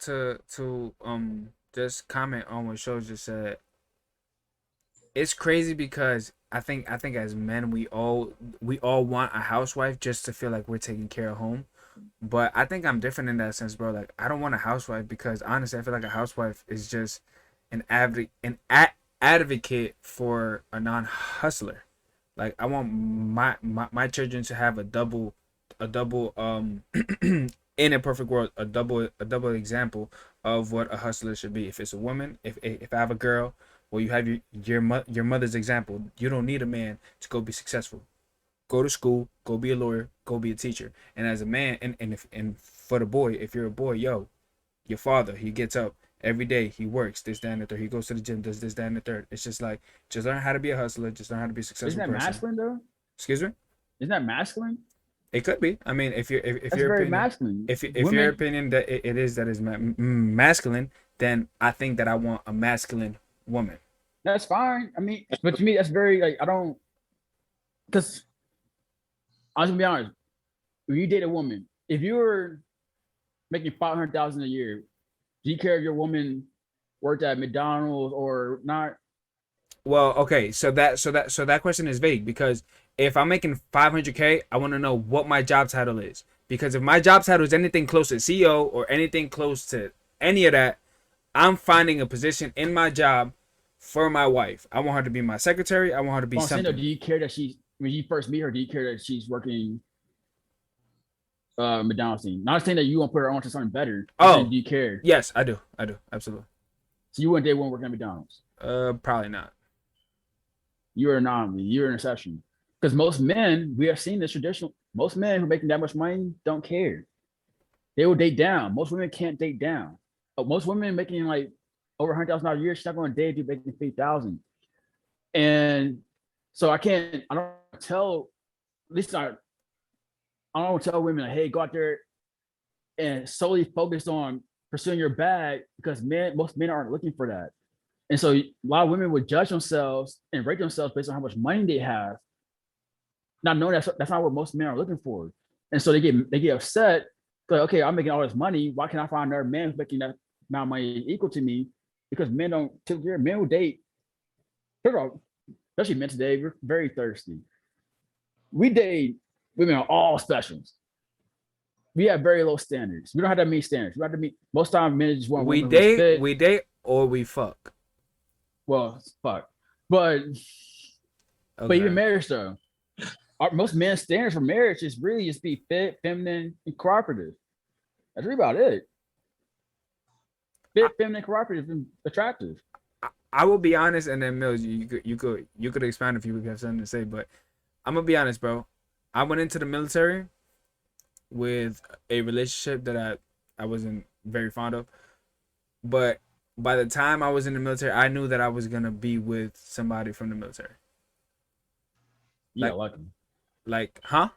just comment on what Show just said. It's crazy because I think as men we all want a housewife just to feel like we're taking care of home. But I think I'm different in that sense, bro. Like I don't want a housewife because honestly I feel like a housewife is just an advocate for a non-hustler. Like I want my children to have a double in a perfect world a double example of what a hustler should be. If it's a woman, if I have a girl, well, you have your mother's example. You don't need a man to go be successful. Go to school, go be a lawyer, go be a teacher. And as a man, and for the boy, if you're a boy, your father, he gets up every day, he works this, that, and the third. He goes to the gym, does this, that, and the third. It's just like, just learn how to be a hustler, just learn how to be a successful Isn't that person. masculine though? Excuse me? Isn't that masculine? It could be. I mean, if your very opinion, masculine. if your opinion that it is masculine, then I think that I want a masculine woman. That's fine. I mean, but to me, that's very like I don't, because I'm gonna be honest. When you date a woman, if you're making $500,000 a year, do you care if your woman worked at McDonald's or not? Well, okay, so that question is vague because if I'm making $500K, I want to know what my job title is. Because if my job title is anything close to CEO or anything close to any of that, I'm finding a position in my job for my wife. I want her to be my secretary. I want her to be something. Do you care that when you first meet her, do you care that she's working McDonald's team? Not saying that you won't put her on to something better. Do you care? Yes, I do. Absolutely. So you wouldn't date one working at McDonald's? Probably not. You're an anomaly. You're an exception. Because most men, we have seen this traditional. Most men who are making that much money don't care. They will date down. Most women can't date down. But most women making like over $100,000 a year, she's not going to date if you're making $50,000. And so I don't tell women like, hey, go out there and solely focus on pursuing your bag because most men aren't looking for that. And so a lot of women would judge themselves and rate themselves based on how much money they have, not knowing that's not what most men are looking for. And so they get upset. Like, okay, I'm making all this money. Why can't I find another man who's making that amount of money equal to me? Because men don't typically, men will date. Especially men today, we're very thirsty. We date women on all spectrums. We have very low standards. We don't have that many standards. We have to meet most time men just want we date or we fuck. Well, fuck. But even marriage though. Most men's standards for marriage is really just be fit, feminine, and cooperative. That's really about it. Fit, feminine, cooperative, and attractive. I will be honest, and then Mills, you could expand if you have something to say, but I'm gonna be honest, bro. I went into the military with a relationship that I wasn't very fond of, but by the time I was in the military, I knew that I was gonna be with somebody from the military. You Like, got lucky. huh?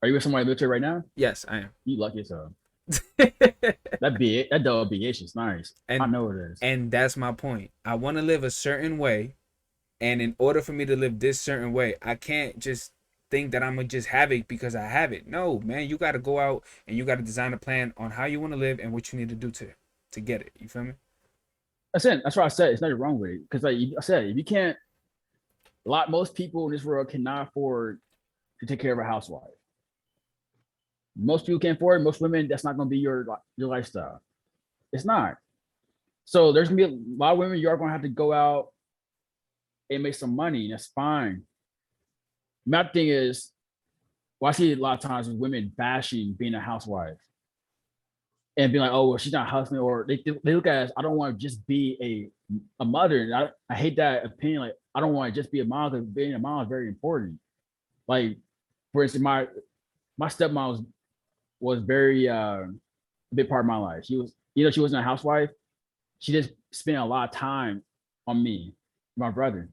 Are you with somebody in the military right now? Yes, I You lucky as hell. am. That double BH is nice. I and know it is. and that's my point. I want to live a certain way, and in order for me to live this certain way, I can't just think that I'm gonna just have it because I have it. No, man, you got to go out and you got to design a plan on how you want to live and what you need to do to get it. You feel me? That's it. That's why I said it's nothing wrong with it. Because like I said, if you can't, most people in this world cannot afford to take care of a housewife. Most people can't afford it. Most women, that's not going to be your lifestyle. It's not. So there's gonna be a lot of women you are going to have to go out and make some money. That's fine. My thing is, well, I see a lot of times with women bashing being a housewife and being like, oh, well, she's not hustling, or they look at it as, I don't want to just be a mother. And I hate that opinion. Like, I don't want to just be a mom, because being a mom is very important. Like, for instance, my stepmom was very a big part of my life. She was, she wasn't a housewife. She just spent a lot of time on me, my brother.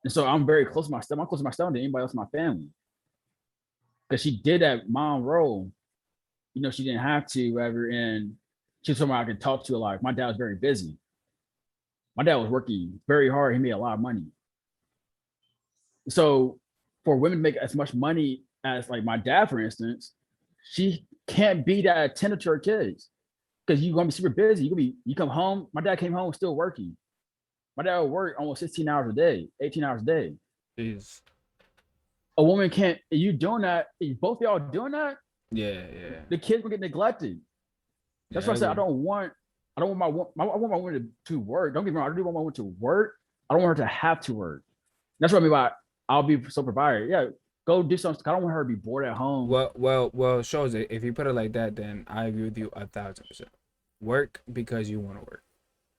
And so I'm very close to my stepmom. I'm close to my stepmom than anybody else in my family. Because she did that mom role. She didn't have to, whatever, and she was someone I could talk to a lot. My dad was very busy. My dad was working very hard. He made a lot of money. So for women to make as much money as like my dad, for instance, she can't be that attentive to her kids, because you're gonna be super busy. You come home. My dad came home still working. My dad would work almost 16 hours a day, 18 hours a day. Jeez. A woman can't. You doing that? Both of y'all doing that? Yeah. The kids will get neglected. That's why I said I don't want I want my woman to work. Don't get me wrong. I do want my woman to work. I don't want her to have to work. That's what I mean by I'll be so provider. Yeah, go do something. I don't want her to be bored at home. Well, shows it. If you put it like that, then I agree with you 1,000%. Work because you want to work.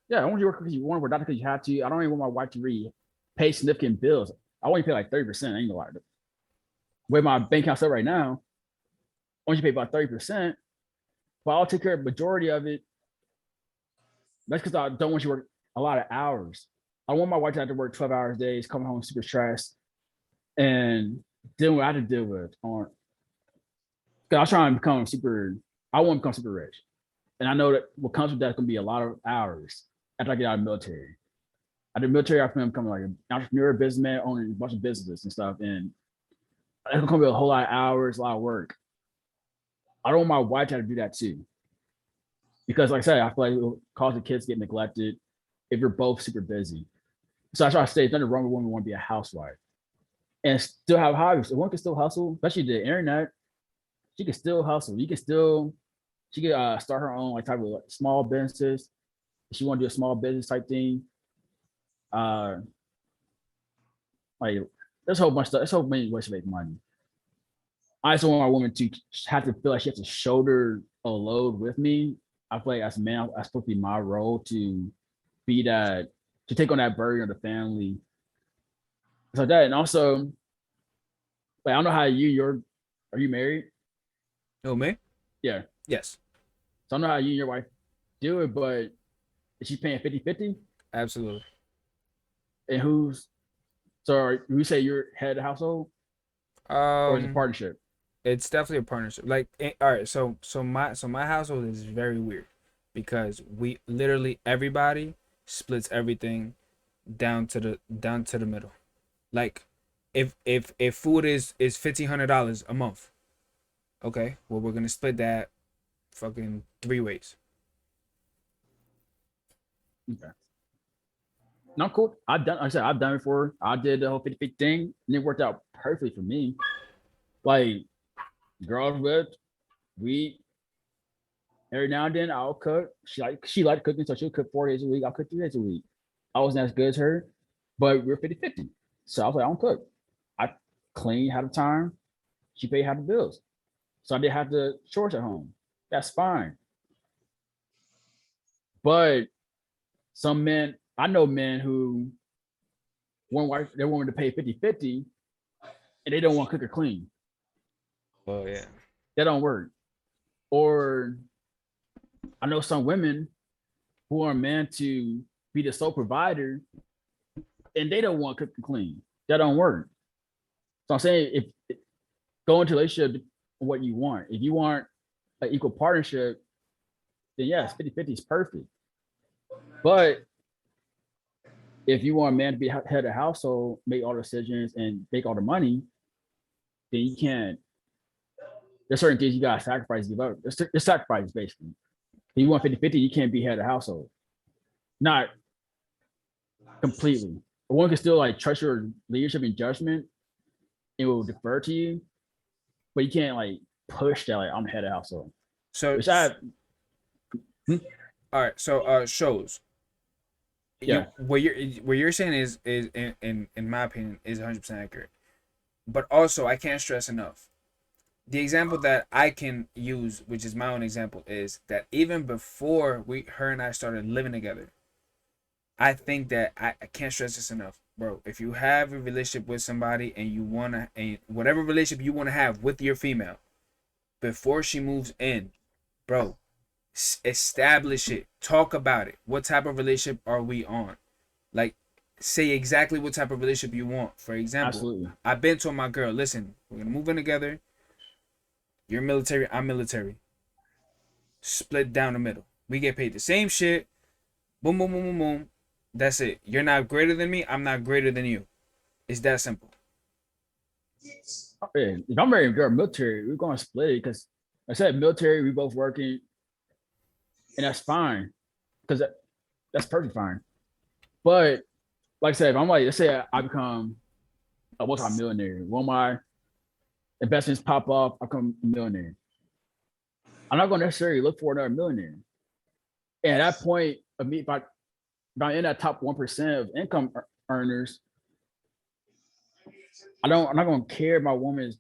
Yeah, I want you to work because you want to work, not because you have to. I don't even want my wife to pay significant bills. I want you to pay like 30%. I ain't gonna lie. Where my bank account's at right now, I want you to pay about 30%, but I'll take care of the majority of it. That's because I don't want you to work a lot of hours. I want my wife to have to work 12 hours days, coming home super stressed, and dealing with what I had to deal with. Because I was trying to become I want to become super rich. And I know that what comes with that is going to be a lot of hours after I get out of the military. After the military, I plan to become like an entrepreneur, businessman, owning a bunch of businesses and stuff. And it's going to be a whole lot of hours, a lot of work. I don't want my wife to have to do that too. Because like I said, I feel like it will cause the kids to get neglected if you're both super busy. So that's why I say it's nothing wrong with women want to be a housewife and still have hobbies. One can still hustle, especially the internet. She can still hustle. She could start her own like type of small businesses. If she want to do a small business type thing. Like there's a whole bunch of stuff. There's so many ways to make money. I just want my woman to have to feel like she has to shoulder a load with me. I feel like as a man, that's supposed to be my role to be that, to take on that burden of the family. It's like that. And also, like, I don't know how are you married? Oh, me? Yeah. Yes. So I don't know how you and your wife do it, but is she paying 50-50? Absolutely. And so we say you're head of the household? Or is it a partnership? It's definitely a partnership. Like, all right, so my household is very weird because we literally everybody splits everything down to the middle. Like, if food is $1,500 a month, okay, well we're gonna split that fucking 3 ways. Okay. No, cool. I've done it before. I did the whole 50-50 thing, and it worked out perfectly for me. Like, girls with, we every now and then I'll cook. She liked cooking, so she'll cook 4 days a week. I'll cook 3 days a week. I wasn't as good as her, but we're 50-50. So I was like, I don't cook. I clean half the time. She paid half the bills. So I didn't have the chores at home. That's fine. But some men, I know men who they wanted to pay 50-50, and they don't want to cook or clean. Oh yeah. That don't work. Or I know some women who are meant to be the sole provider and they don't want to cook and clean. That don't work. So I'm saying if go into a relationship what you want. If you want an equal partnership, then yes, 50-50 is perfect. But if you want a man to be head of the household, make all the decisions and make all the money, then you can't. There's certain things you gotta sacrifice, give up. There's sacrifices basically. If you want 50-50, you can't be head of the household. Not completely. One can still like trust your leadership and judgment. It will defer to you, but you can't like push that like I'm the head of the household. So Which I all right. So shows. Yeah. What you're saying is in my opinion is 100% accurate. But also I can't stress enough. The example that I can use, which is my own example, is that even before her and I started living together, I think that I can't stress this enough, bro. If you have a relationship with somebody and you wanna, and whatever relationship you wanna have with your female, before she moves in, bro, establish it. Talk about it. What type of relationship are we on? Like, say exactly what type of relationship you want. For example, absolutely. I've been told my girl, listen, we're gonna move in together. You're military, I'm military. Split down the middle. We get paid the same shit. Boom, boom, boom, boom, boom. That's it. You're not greater than me. I'm not greater than you. It's that simple. If I'm marrying a girl military, we're gonna split it because I said military, we both working, and that's fine. Because that's perfectly fine. But like I said, if I'm like, let's say I become a multi-millionaire, one of my investments pop off, I become a millionaire. I'm not gonna necessarily look for another millionaire. And at that point of me, if I'm in that top 1% of income earners, I'm not gonna care if my woman's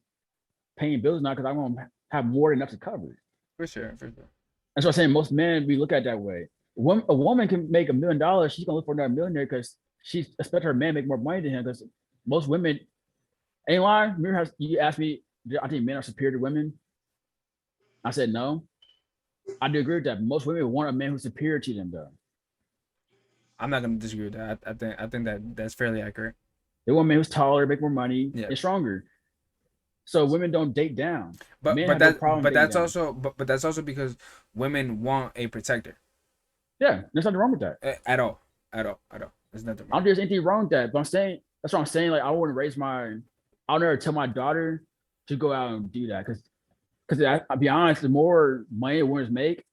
paying bills now because I'm gonna have more than enough to cover it. For sure, for sure. That's what I'm saying. Most men we look at it that way. A woman can make $1 million, she's gonna look for another millionaire because she expects her man to make more money than him. Because most women ain't lying. Remember how you asked me, I think men are superior to women? I said no. I do agree with that. Most women want a man who's superior to them, though. I'm not gonna disagree with that. I think that's fairly accurate. They want a man who's taller, make more money, Yeah. and stronger. So women don't date down. But Men but have no that problem but dating that's down. also but that's also because women want a protector. Yeah, there's nothing wrong with that. At all. At all. At all. There's nothing I don't wrong. think there's anything wrong with that. But I'm saying that's what I'm saying. Like I wouldn't raise my, I'll never tell my daughter to go out and do that because I'll be honest, the more money a woman make,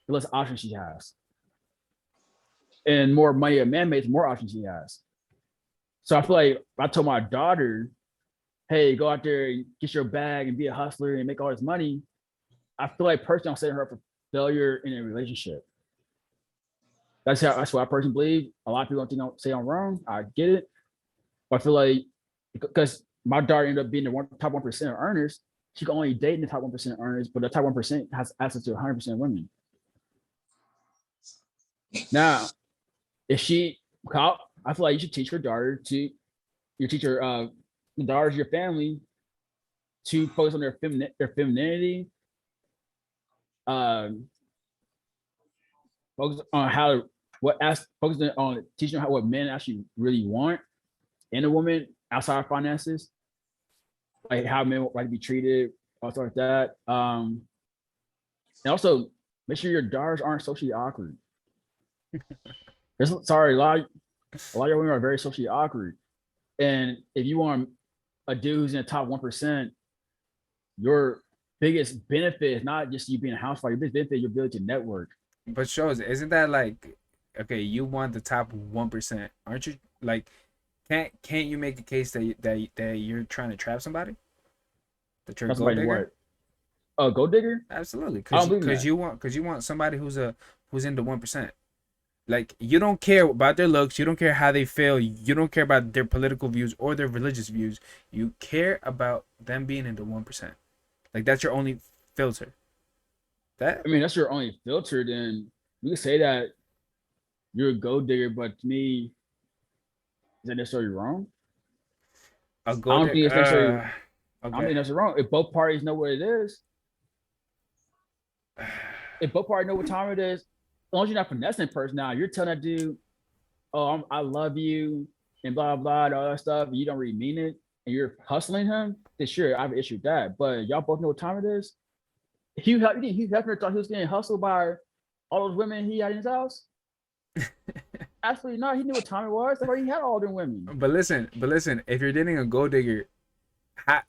the less options she has, and more money a man makes, the more options he has. So I feel like if I told my daughter, "Hey, go out there, and get your bag, and be a hustler, and make all this money," I feel like personally I'm setting her up for failure in a relationship. That's what I personally believe. A lot of people don't say I'm wrong. I get it, but I feel like because my daughter ended up being the top 1% of earners, she can only date in the top 1% of earners, but the top 1% has access to 100% of women. Now, if she, I feel like you should teach your daughter to, your teacher, the daughters of your family, to focus on their femininity, focus on focus on teaching them what men actually really want in a woman outside of finances, like how men like to be treated, stuff like that. And also make sure your daughters aren't socially awkward. Sorry, a lot of your women are very socially awkward. And if you want a dude who's in the top 1%, your biggest benefit is not just you being a housewife, your biggest benefit is your ability to network. But shows, isn't that like, okay, you want the top 1%, aren't you? Like, can't you make a case that you're trying to trap somebody? That you're a That's gold like digger? what? A gold digger? Absolutely, I don't believe because that. you want somebody who's in the 1%. Like, you don't care about their looks, you don't care how they feel, you don't care about their political views or their religious views. You care about them being in the 1%. Like, that's your only filter. That I mean, that's your only filter. Then you can say that you're a gold digger, but to me, is that necessarily wrong? A I gold don't think it's necessarily. digger. I don't think Okay. that's wrong. If both parties know what it is, if both parties know what time it is, as long as you're not finessing the person now, you're telling that dude, "Oh, I love you," and blah blah and all that stuff, and you don't really mean it, and you're hustling him. Then sure, I have an issue with that. But y'all both know what time it is. Hugh Hefner thought he was getting hustled by all those women he had in his house. Absolutely not. He knew what time it was. That's why he had all them women. But listen, if you're dating a gold digger, how,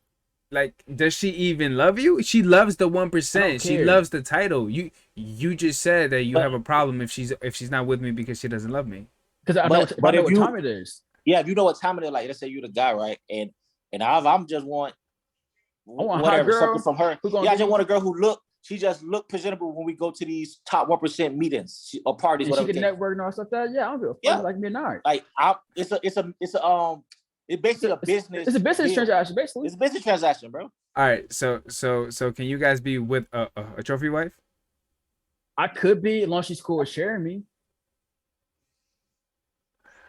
like, does she even love you? She loves the 1%. She care. loves the title. You just said that you But- have a problem if she's not with me because she doesn't love me. Because I But- know, but I know if what you- time it is. Yeah, if you know what time it is, like let's say you're the guy, right? And I'm just want want a hot whatever girl something from her. who gonna Yeah, I give just me- want a girl who just look presentable when we go to these top 1% meetings or parties, And she whatever. can it takes. network and all stuff like that. Yeah, I don't give a fuck. Yeah. Like me or not. Like it's basically a business. It's a business deal. transaction, basically. It's a business transaction, bro. All right, so can you guys be with a trophy wife? I could be as long as she's cool with sharing me.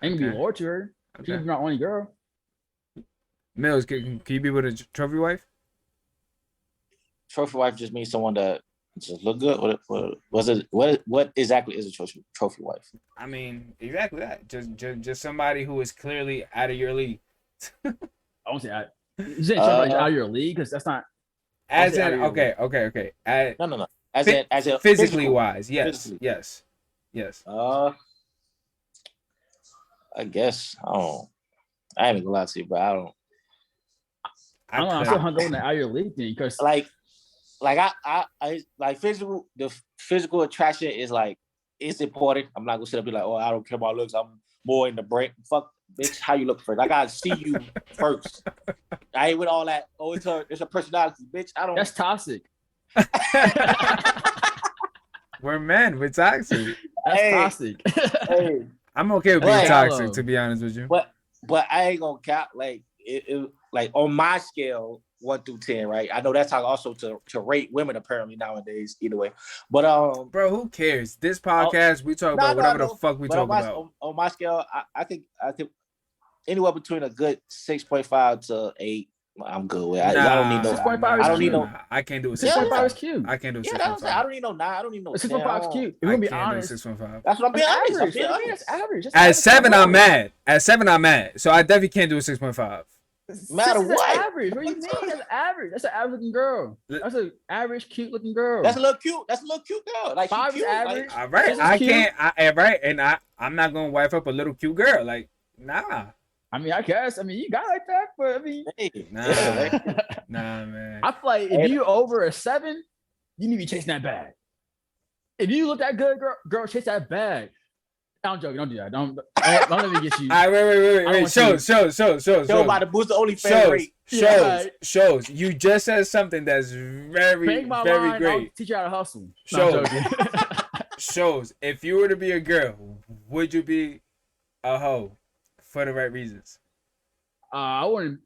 I ain't gonna be Okay. loyal to her. She's Okay. my only girl. Mills, can you be with a trophy wife? Trophy wife just means someone that just look good. What exactly is a trophy wife? I mean, exactly that. Just somebody who is clearly out of your league. I won't say that. You saying like out of your league because that's not. As say out in, of your okay. No. As Phy- in Physically physical. wise, yes, Physically. yes. I guess I ain't gonna lie to you, but I don't I don't know. I'm still hung up on the out of your league thing because like I like physical. The physical attraction is like it's important. I'm not gonna sit up and be like, oh, I don't care about looks. I'm more in the brain. Fuck, bitch, how you look first? I gotta see you first. I ain't with all that. Oh, it's a personality, bitch. I don't. that's toxic. We're men. We're toxic. That's Hey. toxic. hey, I'm okay with being Right. toxic, to be honest with you. but I ain't gonna count like it like on my scale 1 through 10, right? I know that's how also to rate women apparently nowadays. Either way, but Bro, who cares? This podcast, we talk about whatever the fuck we But talk on my, about. on my scale, I think anywhere between a good 6.5 to 8, I'm good with. I don't need no. 6.5 I don't need no. nah, I can't do a 6.5 is 6.5. cute. I can't do a Yeah, that's what I'm saying. I 6.5. don't need no 9. I don't need no. 10. 6.5 is cute. If I we're gonna be can't do honest, 6.5. That's what I'm being that's honest. I'm average. being What do you mean honest. that's average? That's At average. 7, I'm mad. At 7, I'm mad. So I definitely can't do a 6.5. Matter Six is what. average. What do you mean? That's average. That's an average looking girl. That's an average cute looking girl. That's a little cute. That's a little cute girl. Like 5 she is cute. average. All right, This is I cute. can't. Right, and I'm not gonna wife up a little cute girl. Like, nah, I mean, I guess. I mean, you got like that, but I mean, Like, hey, Nah. yeah, like, nah, man. I feel like if you over a 7, you need to be chasing that bag. If you look that good, girl, chase that bag. I'm joking. Don't do that. Don't let me get you. All right, wait. I want Shows. Joe about to boost the OnlyFans Shows, rate. Yeah. shows. You just said something that's very, Bang my very line, I'll great. teach you how to hustle. Show. No, I'm joking. Shows. If you were to be a girl, would you be a hoe for the right reasons? I wouldn't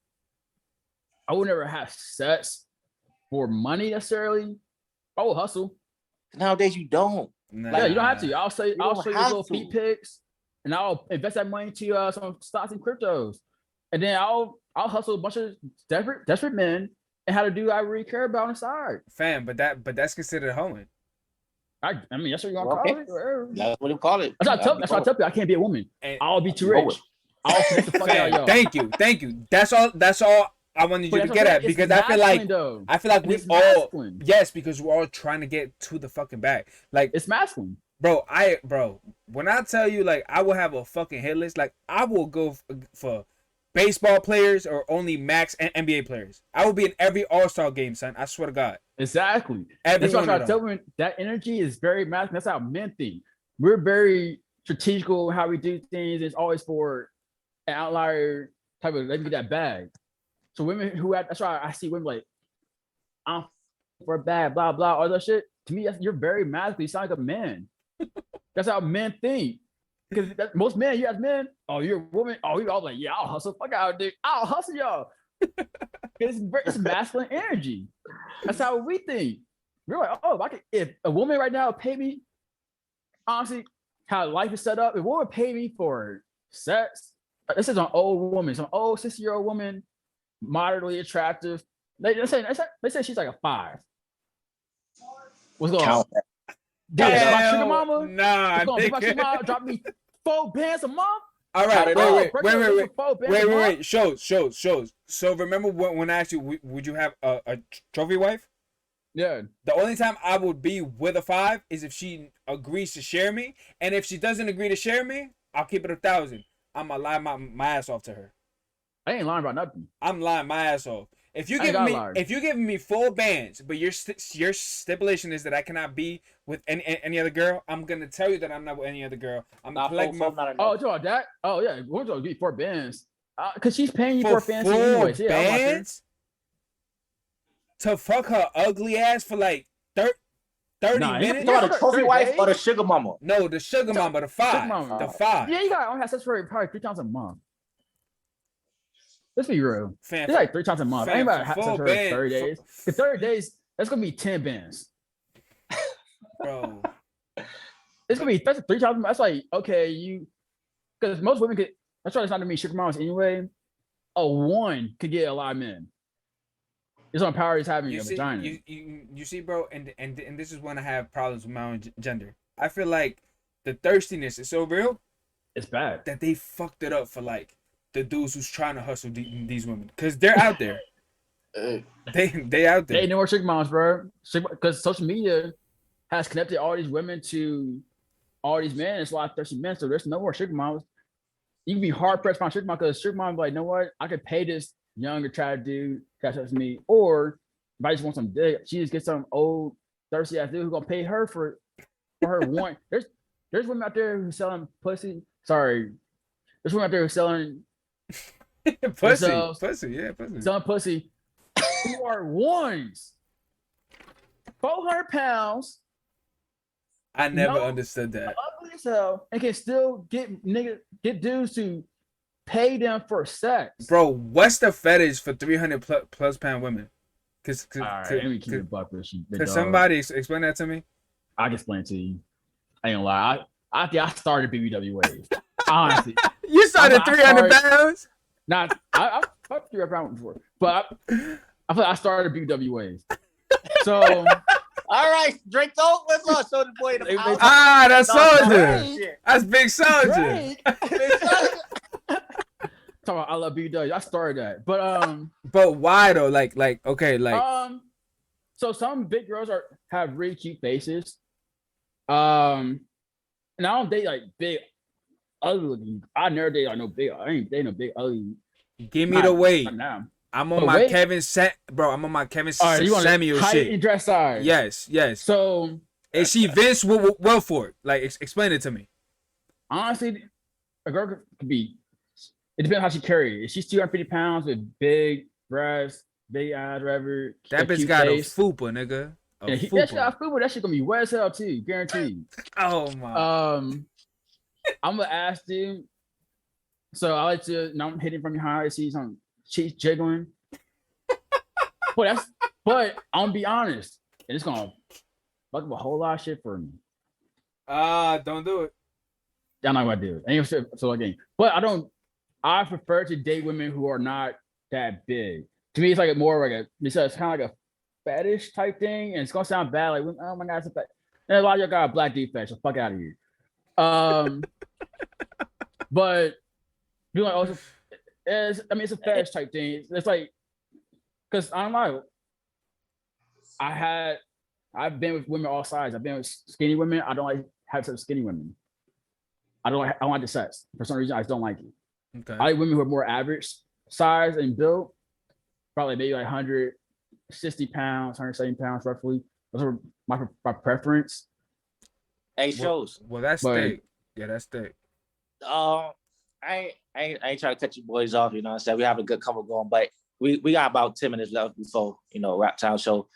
ever have sex for money necessarily. I will hustle. Nowadays you don't. Nah. Yeah, you don't have to. I'll show you don't those have little to. feet pics, and I'll invest that money to some stocks and cryptos, and then I'll hustle a bunch of desperate men and how to do what I really care about on the side. Fam, but that's considered hoeing. I mean, that's what you gonna Okay. call it. Whatever. That's what they call it. That's what I tell you. I can't be a woman. And- I'll be too Roll rich. it. I'll finesse the fuck out of Fam, y'all. thank you. That's all I wanted But you to that's get what I'm at saying, it's because I feel like masculine, though. we It's all masculine. yes because we're all trying to get to the fucking bag. Like, It's masculine. bro, when I tell you, like, I will have a fucking hit list. Like, I will go for baseball players or only max and NBA players. I will be in every All-Star game, son. I swear to God. Exactly. Every That's why I one try of to them. tell women that energy is very masculine. That's how men think. We're very strategical in how we do things. It's always for an outlier type of let me get that bag. So women who have, that's why I see women like, I'm for a bag, blah blah, all that shit. To me, you're very masculine. You sound like a man. That's how men think. Because most men, you ask men, oh, you're a woman. Oh, you're all like, yeah, I'll hustle. Fuck out, dude. I'll hustle y'all. It's masculine energy. That's how we think. We're like, oh, if a woman right now pay me, honestly, how life is set up, if a woman pay me for sex, this is an old woman, some old 60-year-old woman moderately attractive. They say she's like a 5. What's going on? Count that. Dude, Yeah, my sugar mama. Nah, What's going on? My sugar nigga. mama drop me 4 bands a month. All right, Count it wait, up. wait. Shows. So remember when I asked you, would you have a trophy wife? Yeah. The only time I would be with a 5 is if she agrees to share me, and if she doesn't agree to share me, I'll keep it 1,000. I'm gonna lie my ass off to her. I ain't lying about nothing. I'm lying my ass off. If you I ain't giving me full bands, but your stipulation is that I cannot be with any other girl, I'm gonna tell you that I'm not with any other girl. I'm gonna collect my Oh, you about that? Oh yeah, we're gonna get 4 bands. Cause she's paying you for for fancy 4 anyways. Yeah, I'm out there. bands to fuck her ugly ass for like 30 Nah, minutes. You talking about the trophy 30 wife days? or the sugar mama? No, the sugar mama, the 5, Sugar mama. the 5. Yeah, you got only have sex for probably 3 times a month. Let's be real. Fam, It's like 3 times a month. I ain't about to have sex full for band- 30 days. for- 30 days, that's gonna be 10 bands. bro. It's gonna be that's 3 times. That's like okay, because most women could. That's why it's not to me sugar mamas anyway. A 1 could get a lot of men. It's on power he's having You a see, vagina. you see, bro, and this is when I have problems with my own gender. I feel like the thirstiness is so real It's bad. that they fucked it up for like the dudes who's trying to hustle these women, because they're out there. They out there. They know more sugar moms, bro. Because social media has connected all these women to all these men. It's a lot of thirsty men, so there's no more sugar moms. You can be hard pressed to find sugar mom because sugar mom be like, you know what? I could pay this young attractive dude catch up to me, or if I just want some dick, she just gets some old thirsty ass dude who's gonna pay her for her want. There's women out there who selling pussy. Sorry, there's women out there who selling pussy, themselves. pussy. selling pussy who are 1s, 400 pounds, I never No. understood that. ugly as hell, and can still get dudes to pay them for sex. Bro, what's the fetish for 300 plus pound women? Cause All right, let me keep it buck with you. could somebody explain that to me? I can explain it to you. I ain't gonna lie. I think I started BBW wave. Honestly, You started I 300 started- pounds? not I fucked 300 pounds before, but I feel like I started BBW wave. So All right, Drake, don't let's not show the boy the power. Ah, that's soldier. Drake. That's big soldier. Drake. Talking about I love BBW. I started that, But why though? Like, okay, like so some big girls have really cute faces. And I don't date like big ugly looking. I never date like no big. I ain't dating no big ugly. give me the weight. Not now. I'm on But my wait. I'm on my Kevin All right, you want Samuel height shit. and dress size. Yes. So Is she Vince Wilfork? Like, explain it to me. honestly, a girl could be. It depends how she carries. If she's 250 pounds with big breasts, big eyes, whatever. That bitch cute got face. a fupa, nigga. A Yeah, that shit fupa. got fupa. That shit gonna be wet as hell too, guaranteed. Oh my. I'm gonna ask you. So I like to. Now I'm hitting from behind. I see some cheeks jiggling. But I'm gonna be honest, and it's gonna fuck up a whole lot of shit for me. Don't do it. I'm not gonna do it. Ain't so again. But I prefer to date women who are not that big. To me, it's like more like it's kind of like a fetish type thing, and it's gonna sound bad. Like, oh my god, it's a fetish. And a lot of y'all got a black defect, so fuck out of here. But be like, also, it's a fetish type thing. It's like, because I don't know. I've been with women all sizes. I've been with skinny women. I don't like having sex with skinny women. I don't like the sex. For some reason, I just don't like it. Okay. I like women who are more average size and built, probably maybe like 160 pounds, 170 pounds roughly. Those are my preference. Hey, shows. Well, that's But- thick. Yeah, that's thick. I ain't trying to cut you boys off. You know what I'm saying? We have a good couple going, but we got about 10 minutes left before Rap Town show.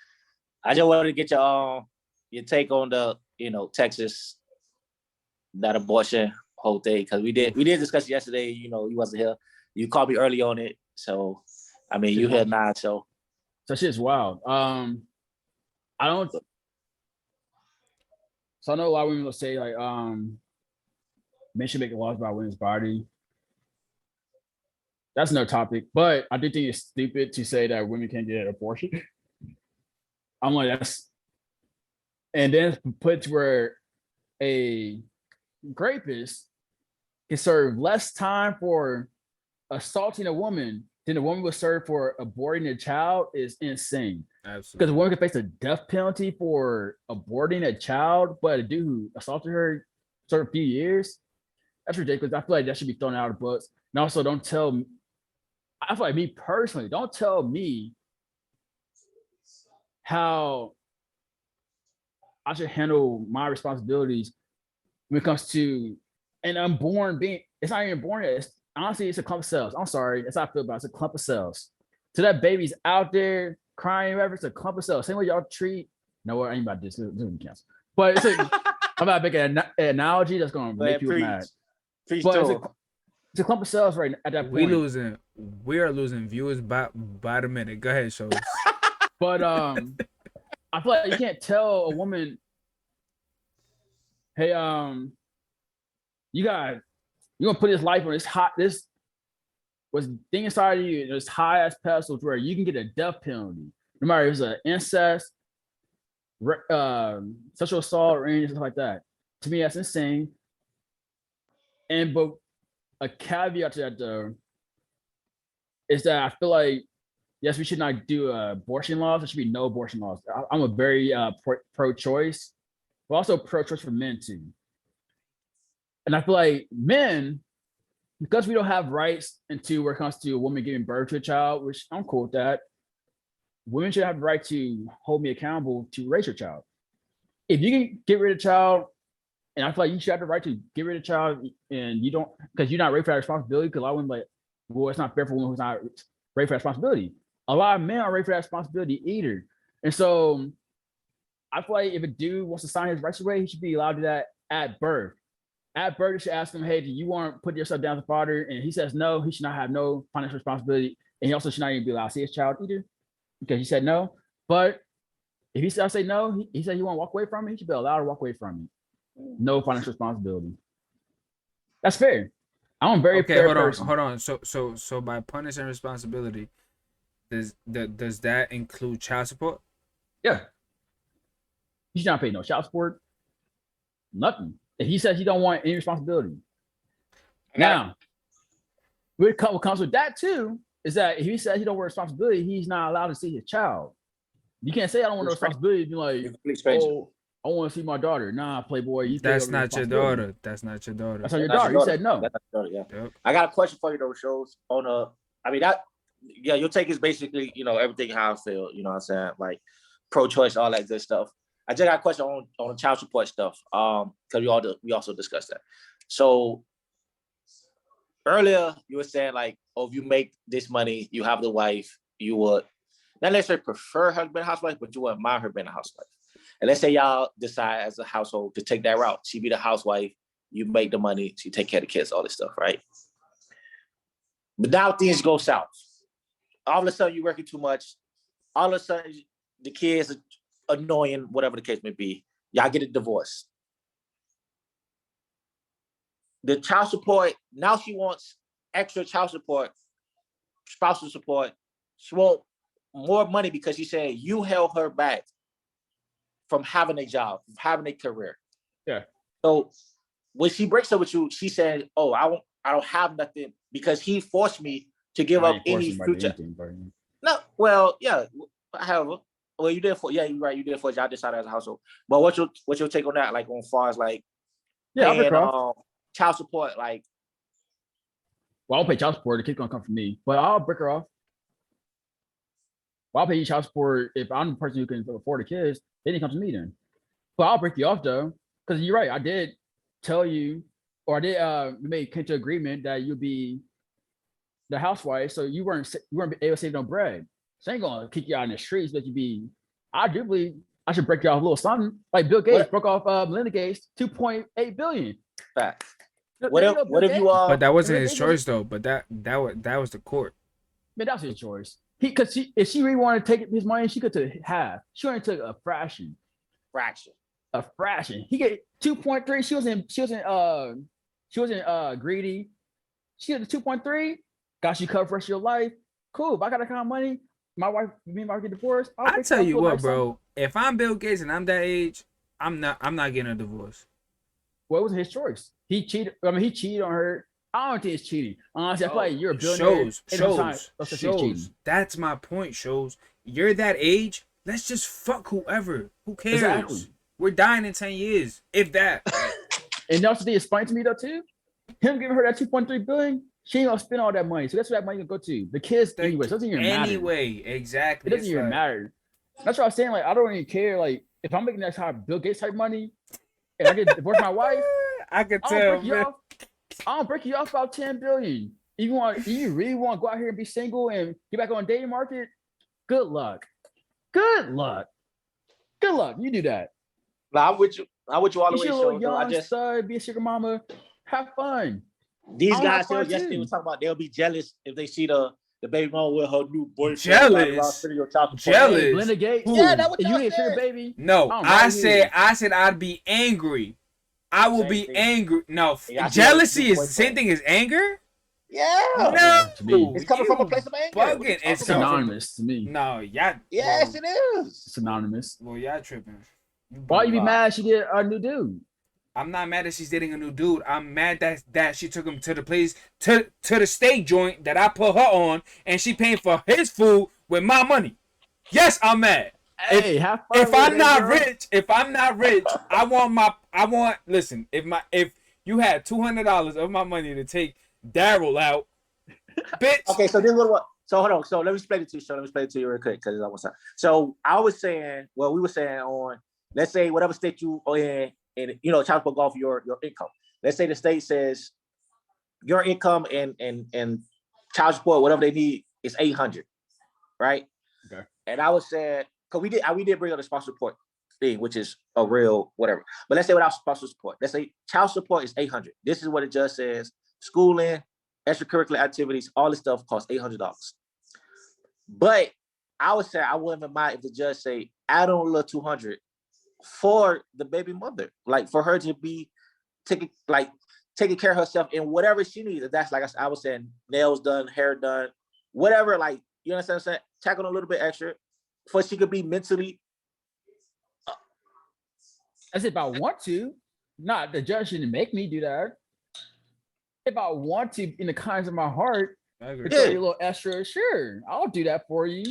I just wanted to get your take on the Texas, that abortion whole thing, because we did discuss it yesterday. You wasn't here. You called me early on it, so I mean you here now. So shit's wild. I don't. So I know a lot of women will say like, men should make laws about women's body. that's no topic. But I do think it's stupid to say that women can't get an abortion. I'm like, that's, and then put to where a rapist can serve less time for assaulting a woman than a woman would serve for aborting a child is insane. Absolutely. Because a woman can face a death penalty for aborting a child, but a dude who assaulted her served a few years. That's ridiculous. I feel like that should be thrown out of books. And also, don't tell. I feel like me personally, don't tell me how I should handle my responsibilities when it comes to an unborn being. It's not even born yet. Honestly, it's a clump of cells. I'm sorry. That's how I feel about it. It's a clump of cells. So that baby's out there crying, whatever. It's a clump of cells. Same way y'all treat. No, I ain't about this. This is cancel. But it's like, I'm about to make an analogy that's going to make you mad. But it's a clump of cells right at that point. We are losing viewers by the minute. Go ahead, show us. But I feel like you can't tell a woman, hey, you're gonna put this life on this was thing inside of you, this high ass pedestal where you can get a death penalty, no matter if it's an incest, sexual assault, or anything like that. To me, that's insane. But a caveat to that though is that I feel like, yes, we should not do abortion laws. There should be no abortion laws. I'm a very pro-choice, but also pro-choice for men too. And I feel like men, because we don't have rights into where it comes to a woman giving birth to a child, which I'm cool with that, women should have the right to hold me accountable to raise your child. If you can get rid of a child, and I feel like you should have the right to get rid of a child, and you don't, because you're not ready for that responsibility, because a lot of women like, well, it's not fair for a woman who's not ready for that responsibility. A lot of men aren't ready for that responsibility either. And so I feel like if a dude wants to sign his rights away, he should be allowed to do that at birth. At birth, you should ask him, hey, do you want to put yourself down as a father? And he says no, he should not have no financial responsibility. And he also should not even be allowed to see his child either, because he said no. But if he said, say no, he said he want to walk away from it, he should be allowed to walk away from it. No financial responsibility. That's fair. I'm very fair person. Hold on. So by punishing responsibility, does that include child support? Yeah. He should not pay no child support. Nothing. If he says he don't want any responsibility. Now, what comes with that too is that if he says he don't want responsibility, he's not allowed to see his child. You can't say I don't want no responsibility. Be like, oh, I want to see my daughter. Nah, Playboy. That's not your daughter. That's not your daughter. That's not your daughter. You said no. That's not your daughter, yeah. Yep. I got a question for you though, shows on your take is basically, everything how I feel, you know what I'm saying? Like pro-choice, all that good stuff. I just got a question on the child support stuff. Because we also discussed that. So earlier you were saying like, oh, if you make this money, you have the wife, you would not necessarily prefer her being a housewife, but you would admire her being a housewife. And let's say y'all decide as a household to take that route. She be the housewife, you make the money, she take care of the kids, all this stuff, right? But now things go south. All of a sudden you're working too much. All of a sudden the kids are annoying, whatever the case may be. Y'all get a divorce. The child support, now she wants extra child support, spousal support. She wants more money because she said you held her back from having a job, from having a career. Yeah. So when she breaks up with you, she said, oh, I don't have nothing because he forced me to give up any future. No, well, yeah. However, well, you did for, yeah, you're right. You did for y'all decided as a household. But what's your take on that? Like on far as like, yeah, paying, child support, like. Well, I'll pay child support. The kid's gonna come from me, but I'll break her off. Well, I'll pay you child support if I'm the person who can afford the kids. They didn't come to me then. But I'll break you off though, because you're right. I did tell you, or I did came to agreement that you'd be the housewife, so you weren't able to save no bread. So I ain't gonna kick you out in the streets, but you be. I do believe I should break you off a little something. Like Bill Gates broke off Melinda Gates $2.8 billion. Fact. What if you But that wasn't his choice though. But that was the court. Man, that was his choice. If she really wanted to take his money, she could take half. She only took a fraction. A fraction. He get 2.3. She wasn't greedy. She had the 2.3. got you covered for the rest of your life. Cool. If I got that kind of money, me and my wife get divorced. I tell you what, bro. If I'm Bill Gates and I'm that age, I'm not getting a divorce. Well, it was his choice. He cheated. I mean, he cheated on her. I don't think it's cheating. Honestly, I feel like you're a billionaire. Shows. That's my point. Shows you're that age. Let's just fuck whoever. Who cares? Exactly. We're dying in 10 years, if that. And also, they explained to me though too. Him giving her that 2.3 billion, she ain't gonna spend all that money. So that's where that money gonna go to. The kids anyway. So it doesn't even matter. Anyway, exactly. It doesn't even matter. That's what I was saying. Like, I don't even care. Like, if I'm making that type of Bill Gates type money, and I get divorced my wife, I can tell. I'll break you off about 10 billion. You really want to go out here and be single and get back on the dating market? Good luck. Good luck. Good luck. You do that. No, I'm with you. I'm with you all the way. You should young stud, be a sugar mama. Have fun. These guys yesterday was talking about they'll be jealous if they see the baby mama with her new boyfriend. Jealous. Blenda Gates. Yeah, that what you didn't sugar baby. No, I said I'd be angry. I will be angry. No, jealousy is the same thing as anger. Yeah. No, it's coming from a place of anger. Bugging. It's synonymous to me. No, y'all. Yes, it is. It's synonymous. Well, y'all tripping. Why you be mad she did a new dude? I'm not mad that she's dating a new dude. I'm mad that she took him to the place to the steak joint that I put her on, and she paying for his food with my money. Yes, I'm mad. Hey, if I'm not rich, I want. Listen, if you had $200 of my money to take Daryl out, bitch. Okay, so this is what. So hold on. So let me explain it to you. Let me explain it to you real quick because it's almost time. So I was saying, well, we were saying on, let's say whatever state you are in, and child support go off your income. Let's say the state says your income and child support, whatever they need, is $800, right? Okay. And I was saying, because we did bring up the spousal support thing, which is a real whatever. But let's say without spousal support, let's say child support is $800. This is what it just says: schooling, extracurricular activities, all this stuff costs $800. But I would say I wouldn't even mind if the judge say add on a little $200 for the baby mother, like for her to be taking care of herself in whatever she needs. That's like I was saying, nails done, hair done, whatever. Like, you understand what I'm saying? Tack on a little bit extra, for she could be mentally. As if I want to, not the judge shouldn't make me do that. If I want to, in the kindness of my heart, I agree. throw you a little extra, sure, I'll do that for you.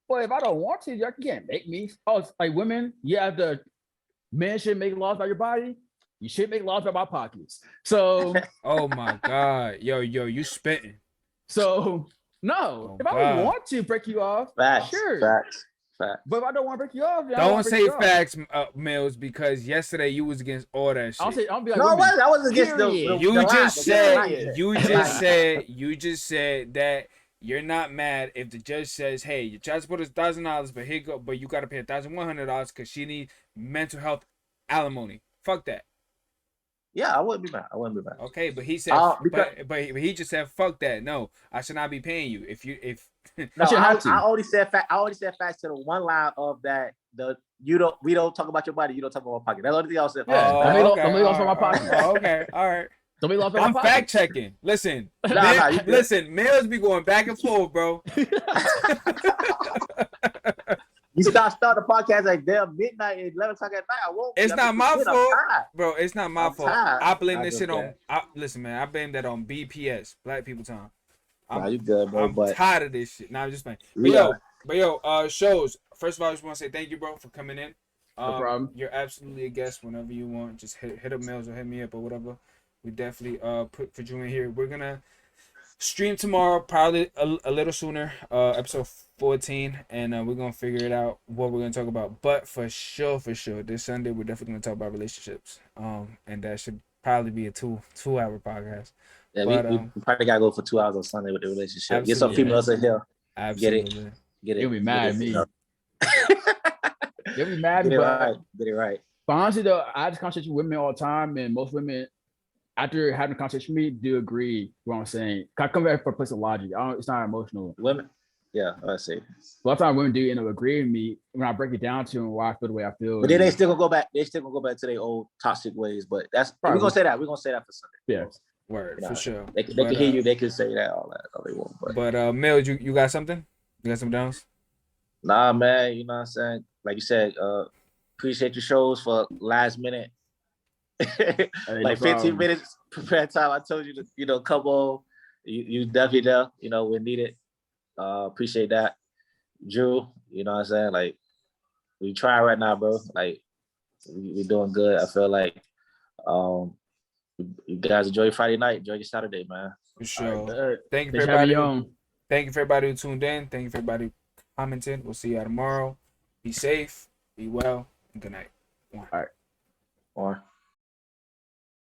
But if I don't want to, you can't make me. Oh, it's like women, men should make laws about your body. You should make laws about my pockets. So, oh my God, yo, you spitting. So no, if I want to break you off, sure. Facts. But if I don't want to break you off, don't say facts, Mills, because yesterday you was against all that shit. I'll be like, no, I wasn't against the You just said that you're not mad if the judge says, "Hey, your child support is $1,000, but you got to pay $1,100 because she needs mental health alimony." Fuck that. Yeah, I wouldn't be mad. Okay, but he said, but he just said, "Fuck that." No, I should not be paying you No, I already said facts to the one line of that. We don't talk about your body. You don't talk about my pocket. That's the only thing I said. Don't be lost on my pocket. Okay, all right. Don't be lost on my pocket. I'm fact checking. Listen, listen. Males be going back and forth, bro. You start the podcast like damn midnight at 11 o'clock at night. I won't. It's not my fault, bro. It's not my fault. Tired. I blame this shit on. Listen, man. I blame that on BPS, Black People Time. You good, bro? I'm tired of this shit. Nah, I'm just playing. But yo, shows. First of all, I just want to say thank you, bro, for coming in. No problem. You're absolutely a guest whenever you want. Just hit up Mills or hit me up or whatever. We definitely put you in here. We're gonna stream tomorrow, probably a little sooner. Episode 14, and we're gonna figure it out what we're gonna talk about. But for sure, this Sunday we're definitely gonna talk about relationships. And that should probably be a two-hour podcast. Yeah, but, we probably gotta go for 2 hours on Sunday with the relationship. Get some females in here. Absolutely. Get it. You'll be mad at me. You'll be mad at me. Get it right. But honestly, though, I have this conversation with women all the time, and most women, after having a conversation with me, do agree with what I'm saying. I come back for a place of logic. It's not emotional. Women, yeah, I see. A lot of times women do end up agreeing with me when I break it down to them why I feel the way I feel. But then they still gonna go back. They still gonna go back to their old toxic ways. But we're gonna say that. We're gonna say that for Sunday. Yeah. Word, You know, for sure. they can But, hear you. They can say that all that all they want. But Mills, you got something? You got something else? nah, man. You know what I'm saying? Like you said, appreciate your shows for last minute. Hey, no Like 15 problem. minutes prepare time. I told you to, come on. You definitely there, when needed. Appreciate that. Drew, you know what I'm saying? Like, we try right now, bro. Like, we doing good. I feel like you guys enjoy your Friday night. Enjoy your Saturday, man. For sure. Bet. Thank you for Thanks for having me everybody. on. Thank you for everybody who tuned in. Thank you for everybody commenting. We'll see y'all tomorrow. Be safe, be well, and good night. Or